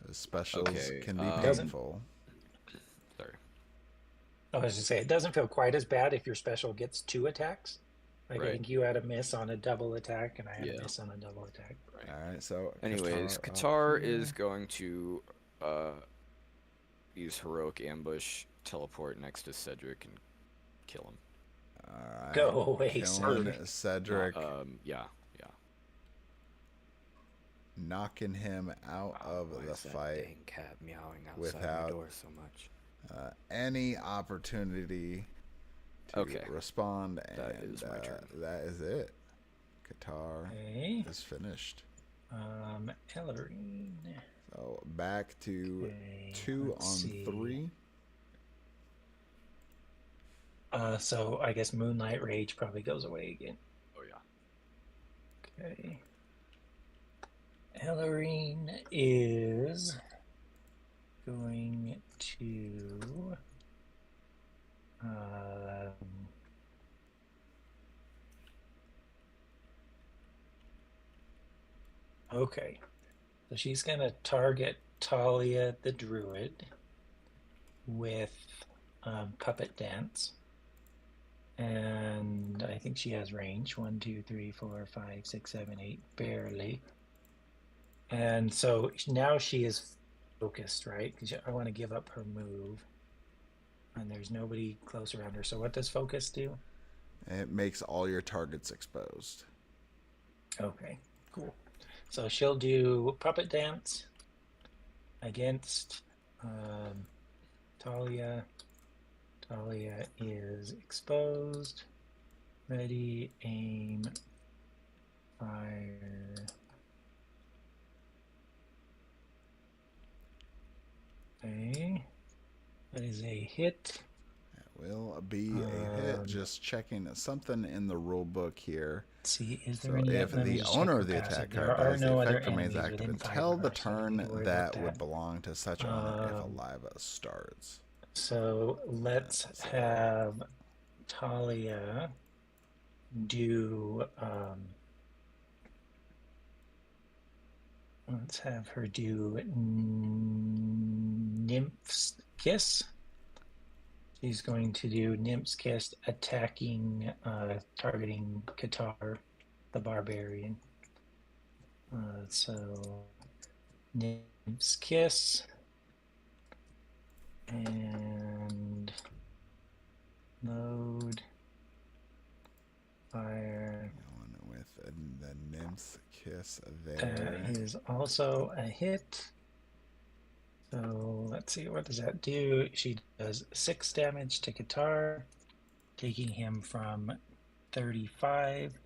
Those specials Okay, can be Doesn't- painful. Sorry. I was just say it doesn't feel quite as bad if your special gets 2 attacks. Like I Right. think you had a miss on a double attack, and I had Yeah. a miss on a double attack. Right. All right, so Anyways, up Qatar here. is going to use heroic ambush, teleport next to Cedric, and kill him. All right, Go away, killing Cedric. Cedric, Yeah. knocking him out of Why the is that fight dang cat meowing outside without my door so much? any opportunity to Okay. respond, That and is my turn. that is it. Qatar Okay. is finished. Ellerine. So back to Okay, 2 let's on see. 3. So I guess Moonlight Rage probably goes away again. Oh yeah. Okay. Ellerine is going to okay. So she's gonna target Talia the Druid with Puppet Dance. And I think she has range 1, 2, 3, 4, 5, 6, 7, 8, barely. And so now she is focused, right? Because I want to give up her move. And there's nobody close around her. So what does focus do? It makes all your targets exposed. Okay, cool. So she'll do Puppet Dance against Talia. Talia is exposed. Ready, aim, fire. Okay. That is a hit. It will be a hit. Just checking something in the rule book here. Let's see, is there So any? if let me the just check owner her of the passive. attack There card are dies, no the other effect remains enemies active within 5 until of the her, so I don't turn need to worry that about would that. belong to such owner if a live starts. So let's have Talia do. Let's have her do Nymph's Kiss. She's going to do Nymph's Kiss, attacking, targeting Qatar, the barbarian. So Nymph's Kiss and load fire. Going with the Nymph's Kiss there. That is also a hit. So let's see, what does that do? She does 6 damage to Qatar, taking him from 35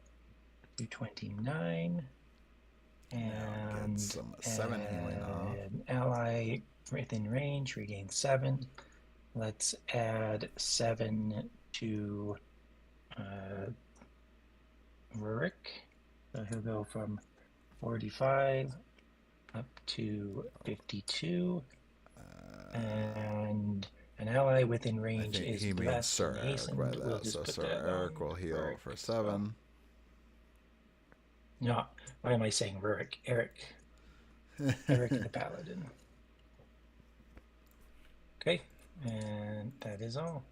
to 29. Now get And some 7 healing off. an ally within range regains 7. Let's add 7 to Rurik. So he'll go from 45 up to 52. And an ally within I range think is he means blessed Sir and Eric hastened. by We'll that. just So put Sir that Eric on will heal Rurik for as well. 7. No, why am I saying Rurik? Eric. Eric the Paladin. Okay, and that is all.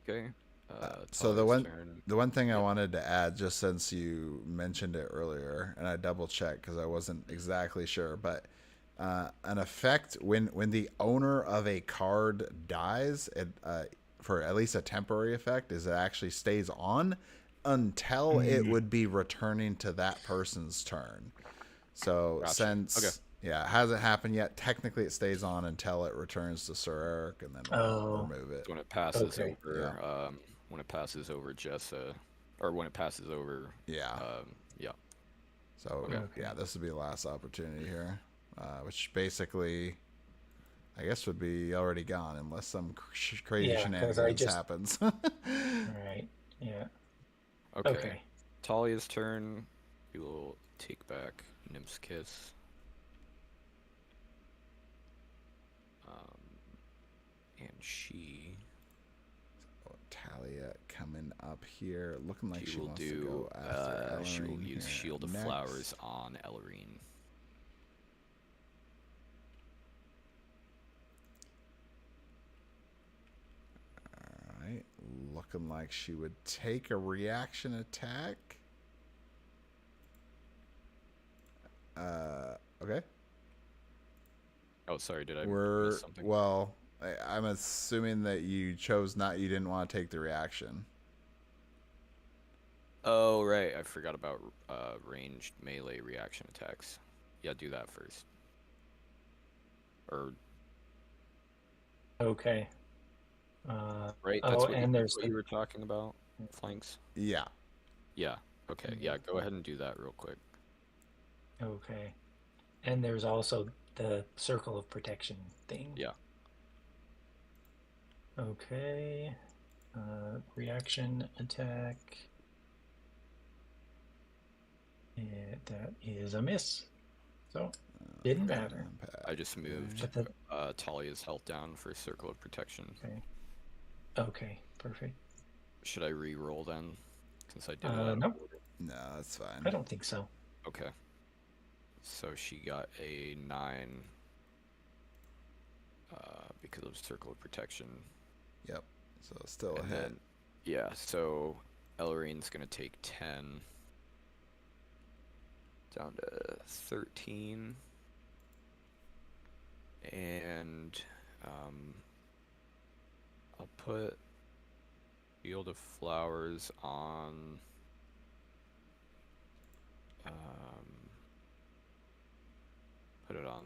Okay. So Talia's turn. the one thing I wanted to add, just since you mentioned it earlier, and I double checked because I wasn't exactly sure, but an effect when the owner of a card dies, it for at least a temporary effect, is it actually stays on until it would be returning to that person's turn. So Gotcha. since yeah, it hasn't happened yet, technically it stays on until it returns to Sir Eric, and then we'll remove it. So when it passes Okay. over, when it passes over Jessa, or when it passes over, Yeah. yeah. So Okay. yeah, this would be the last opportunity here, which basically, I guess, would be already gone unless some crazy Yeah, 'cause shenanigans happens. All right. Yeah. Okay. Okay. Talia's turn. We will take back Nymph's Kiss. And she Talia coming up here, looking like she will wants do. to go after She will Ellering use here Shield of next. Flowers on Ellering. All right, looking like she would take a reaction attack. Okay. Oh, sorry. Did I miss something? Well, I'm assuming that you didn't want to take the reaction. Oh, right. I forgot about ranged melee reaction attacks. Yeah, do that first. Or Okay. right. That's what there's you were talking about. Flanks. Yeah. Yeah. Okay. Yeah. Go ahead and do that real quick. Okay. And there's also the circle of protection thing. Yeah. Okay. Reaction attack. Yeah, that is a miss. So, didn't matter. I just moved Talia's health down for circle of protection. Okay. Okay, perfect. Should I re-roll then? Since I did it out of nope. order. No, that's fine. I don't think so. Okay. So she got a 9 because of circle of protection. Yep. So still a And hit. then, yeah, so Ellerine's going to take 10 down to 13. And I'll put Field of Flowers on put it on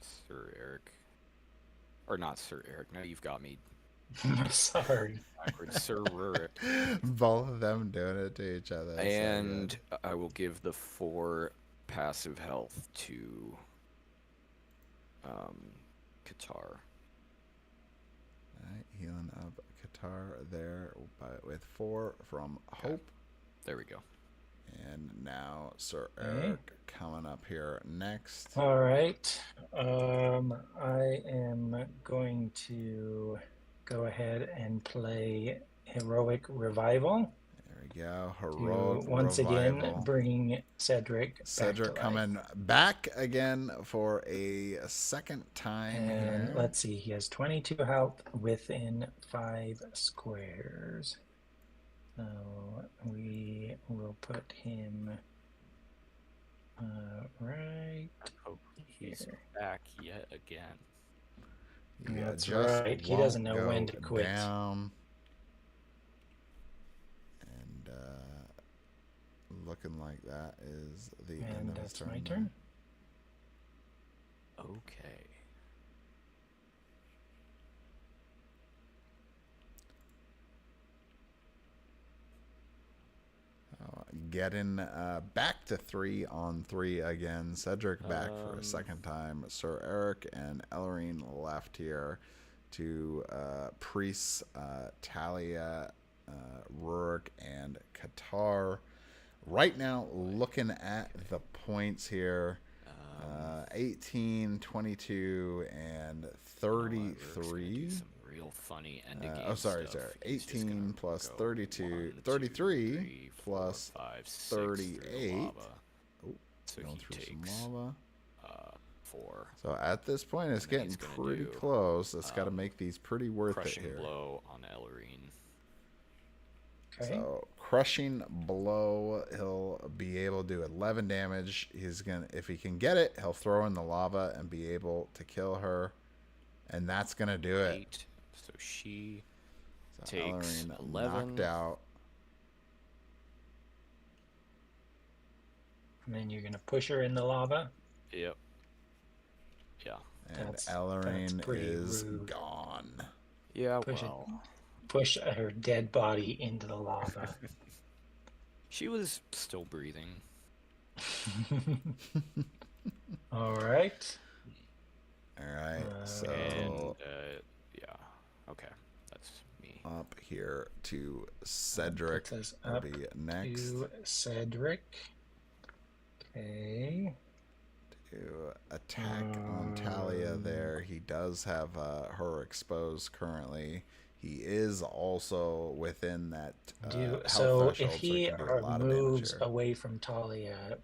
Sir Eric. Or not Sir Eric. Now you've got me Sorry. backwards. Sir Rurik. Both of them doing it to each other. That's so And good. I will give the 4 passive health to Qatar. All right, healing up Qatar there with 4 from Hope. There we go. And now Sir Eric coming up here next. All right. I am going to go ahead and play Heroic Revival. There we go. Heroic once Revival. again bring Cedric back to life. coming back again for a second time And here. let's see, he has 22 health within 5 squares. So we will put him right He's here. back yet again. Yeah, That's just right. He doesn't know won't when go to quit. down. And looking like that is the end And of his that's turn. my turn. Okay. getting back to 3-on-3 again. Cedric back for a second time. Sir Eric and Ellerine left here to Priest, Talia, Rurik, and Qatar. Right now, looking at the points here, 18, 22, and 33. Some real funny end of game Oh, sorry. stuff. He's just 18 gonna plus go 32, 1, 2, 33 3, 4, plus 5, 6 38. through the lava. Oh, So going he through takes some lava. 4. So at this point, it's And then getting he's gonna pretty do, close. It's got to make these pretty worth it Crushing here. blow on Ellerine. Okay. So crushing blow, he'll be able to do 11 damage. He's gonna, if he can get it, he'll throw in the lava and be able to kill her, and that's gonna do it. 8. So she So takes Ellerine 11. knocked out. And then you're gonna push her in the lava. Yep. Yeah. And That's Ellerine pretty is rude. gone. Yeah. Push it. Well, Push her dead body into the lava. she was still breathing. All right. All right. So And yeah. Okay. That's me. up here to Cedric Puts us will up be next. to Cedric. Okay. To attack on Talia there. He does have her exposed currently. He is also within that health So threshold, if he can do a lot of moves damage here. away from Talia,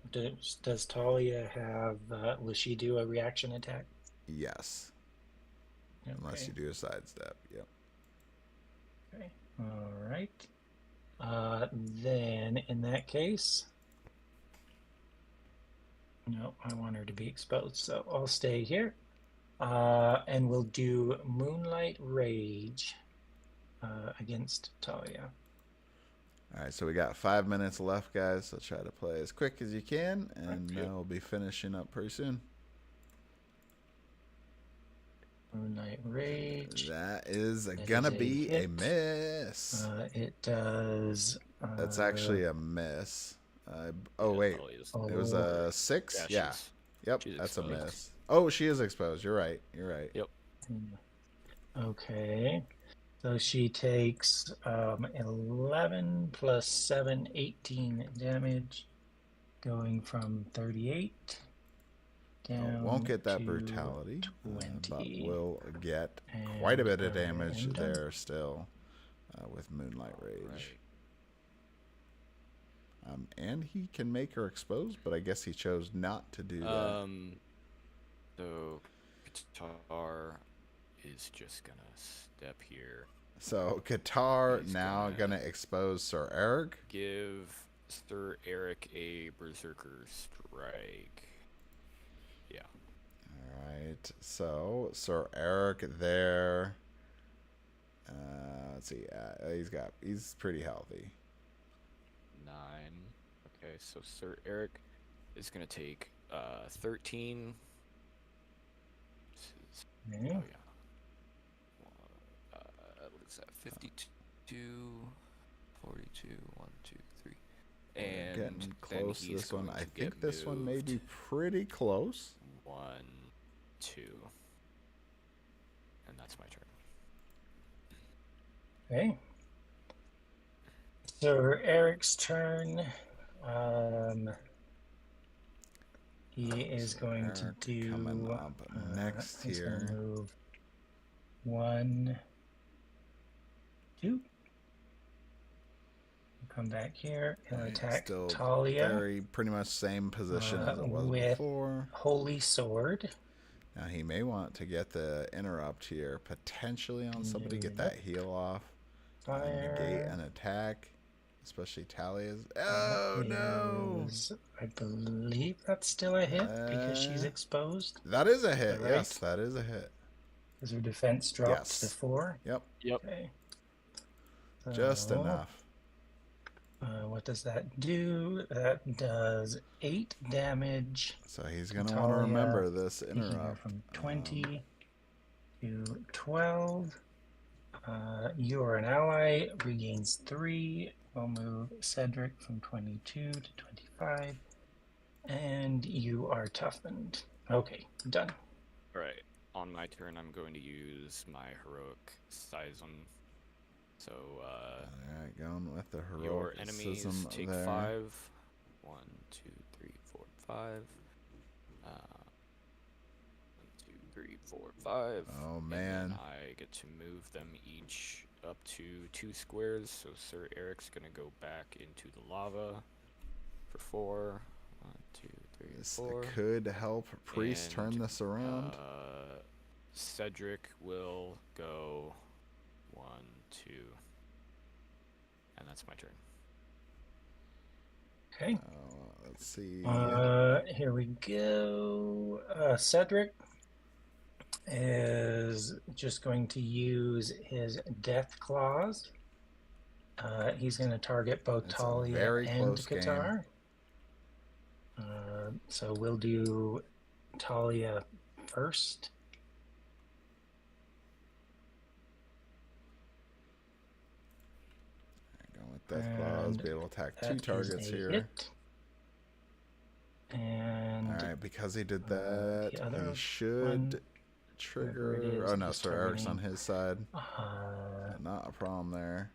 does Talia have? Will she do a reaction attack? Yes. Unless you do a sidestep. Yep. Okay. All right. Then in that case, no, I want her to be exposed, so I'll stay here. And we'll do Moonlight Rage against Talia. All right, so we got 5 minutes left, guys. So try to play as quick as you can, and we'll be finishing up pretty soon. Moonlight Rage. That is That gonna is a be a hit. miss. It does. That's actually a miss. Oh wait, Probably is. it was a 6. Yeah. she's- Yep, she's that's exposed. a miss. Oh, she is exposed. You're right. You're right. Yep. Okay. So she takes 11 plus 7, 18 damage, going from 38 down Won't get that to brutality, 20. but will get quite a bit of And, damage and done. there still with Moonlight Rage. Right. And he can make her exposed, but I guess he chose not to do that. So Qatar is just gonna step here. So Qatar He's now gonna expose Sir Eric. Give Sir Eric a Berserker Strike. Yeah. All right. So Sir Eric there. Let's see. He's pretty healthy. 9. Okay, so Sir Eric is gonna take 13. Okay. Oh yeah. What's that? 52, 42, 1, 2, 3. And Getting then close to he's this one. going I to think get this one may moved. be pretty close. 1, 2. And that's my turn. Okay. Sir Eric's turn. He is Sir going to Eric do. coming up next he's gonna here. move 1, 2. Come back here and Right, attack still Talia. very pretty much same position as it was with before. Holy Sword. Now he may want to get the interrupt here, potentially on somebody, get that heal off, and negate Fire. an attack, especially Talia's. Oh no! I believe that's still a hit because she's exposed. That is a hit. Right. Yes, that is a hit. Is her defense dropped to Yes. 4? Yep, Yep. Okay. just So, enough. What does that do? That does 8 damage. So he's gonna want to Talia, remember this taking her interrupt. from 20 to 12. You are an ally, regains 3 we'll move Cedric from 22 to 25. And you are toughened. Okay, done. Alright, on my turn, I'm going to use my heroic Seism. So, Alright, going with the your heroicism enemies take there. 5. 1, 2, 3, 4, 5. 1, 2, 3, 4, 5. Oh, And man. then I get to move them each up to 2 squares. So Sir Eric's gonna go back into the lava for 4. 1, 2, 3, This 4. could help Priest turn And, this around. Cedric will go 1, 2, and that's my turn. Okay. Let's see. Here we go. Cedric is just going to use his Death Claws. He's going to target both It's a Talia very and close Qatar. So we'll do Talia first. Going with Death Claws, be able to attack 2 targets here. Hit. And Alright, because he did that, the other he should trigger. is, Oh no, is Sir Eric's on targeting, his side. Not a problem there.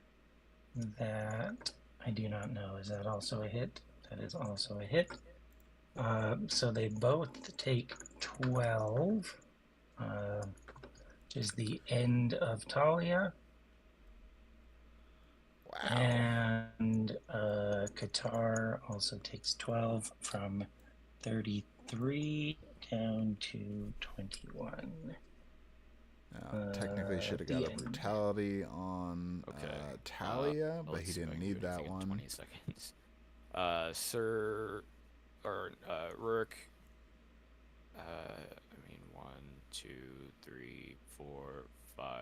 That I do not know. Is that also a hit? That is also a hit. So they both take 12, which is the end of Talia. Wow. And Qatar also takes 12 from 33 down to 21. Technically should have got a brutality on Talia, but he didn't need that one. 20 seconds. Sir, or Rourke. 1, 2, 3, 4, 5,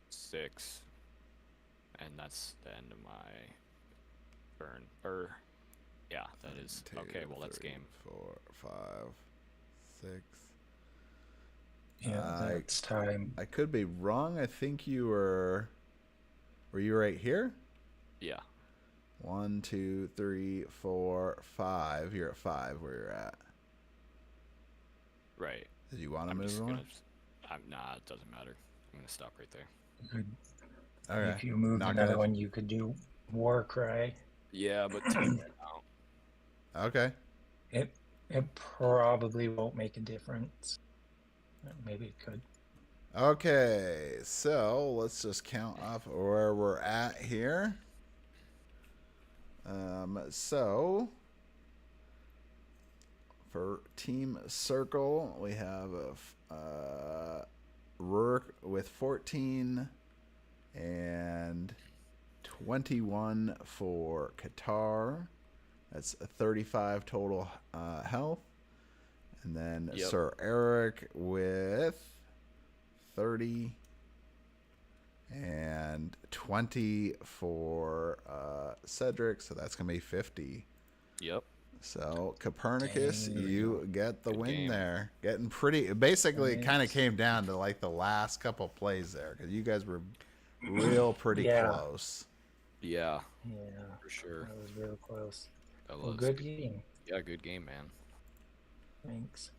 6, and that's the end of my turn. Yeah, that is okay. Well, that's game. 4, 5, 6. Yeah, it's time. I could be wrong. I think you were. Were you right here? Yeah. 1, 2, 3, 4, 5. You're at 5 where you're at. Right. Did you want to move on? Nah, it doesn't matter. I'm gonna stop right there. Good. Okay. If you move another one, you could do War Cry. Yeah, but okay. It probably won't make a difference. Maybe it could. Okay, so let's just count up where we're at here. So for Team Circle, we have Rourke with 14 and 21 for Qatar. That's a 35 total health. And then Sir Eric with 30 and 20 for Cedric, so that's gonna be 50. Yep. So Kipernicus, you get the win game. there. Getting pretty. Basically, it kind of came down to like the last couple plays there because you guys were pretty close. Yeah. Yeah. For sure. That was real close. That was good game. Yeah, good game, man. Thanks.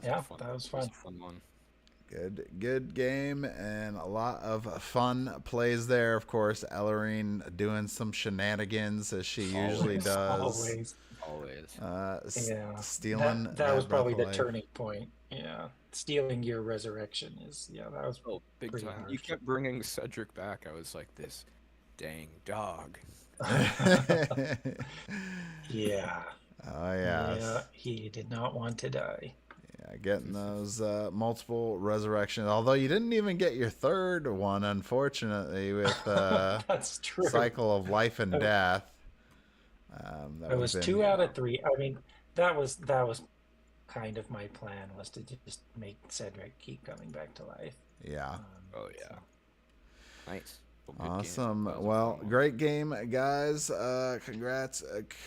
That was fun. Fun one. Good game and a lot of fun plays there. Of course, Ellerine doing some shenanigans as she usually does. Always. Stealing. That was probably the turning point. Yeah, stealing your resurrection is that was big time. Harsh. You kept bringing Cedric back. I was like, this dang dog. Yeah. Oh yeah. Yeah, he did not want to die. Yeah, getting those multiple resurrections. Although you didn't even get your third one, unfortunately, with that's true. Cycle of Life and Death. It was 2 out of 3. I mean, that was kind of my plan, was to just make Cedric keep coming back to life. Yeah. So. Nice. Awesome. Well, great game, guys. Congrats,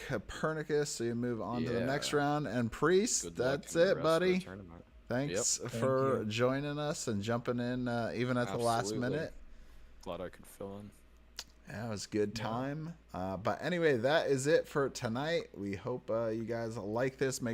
Kipernicus. So you move on to the next round. And Priest, that's it, buddy. Thanks for joining us and jumping in even at the last minute. Glad I could fill in. That was a good Yeah. time. But anyway, that is it for tonight. We hope you guys like this. Make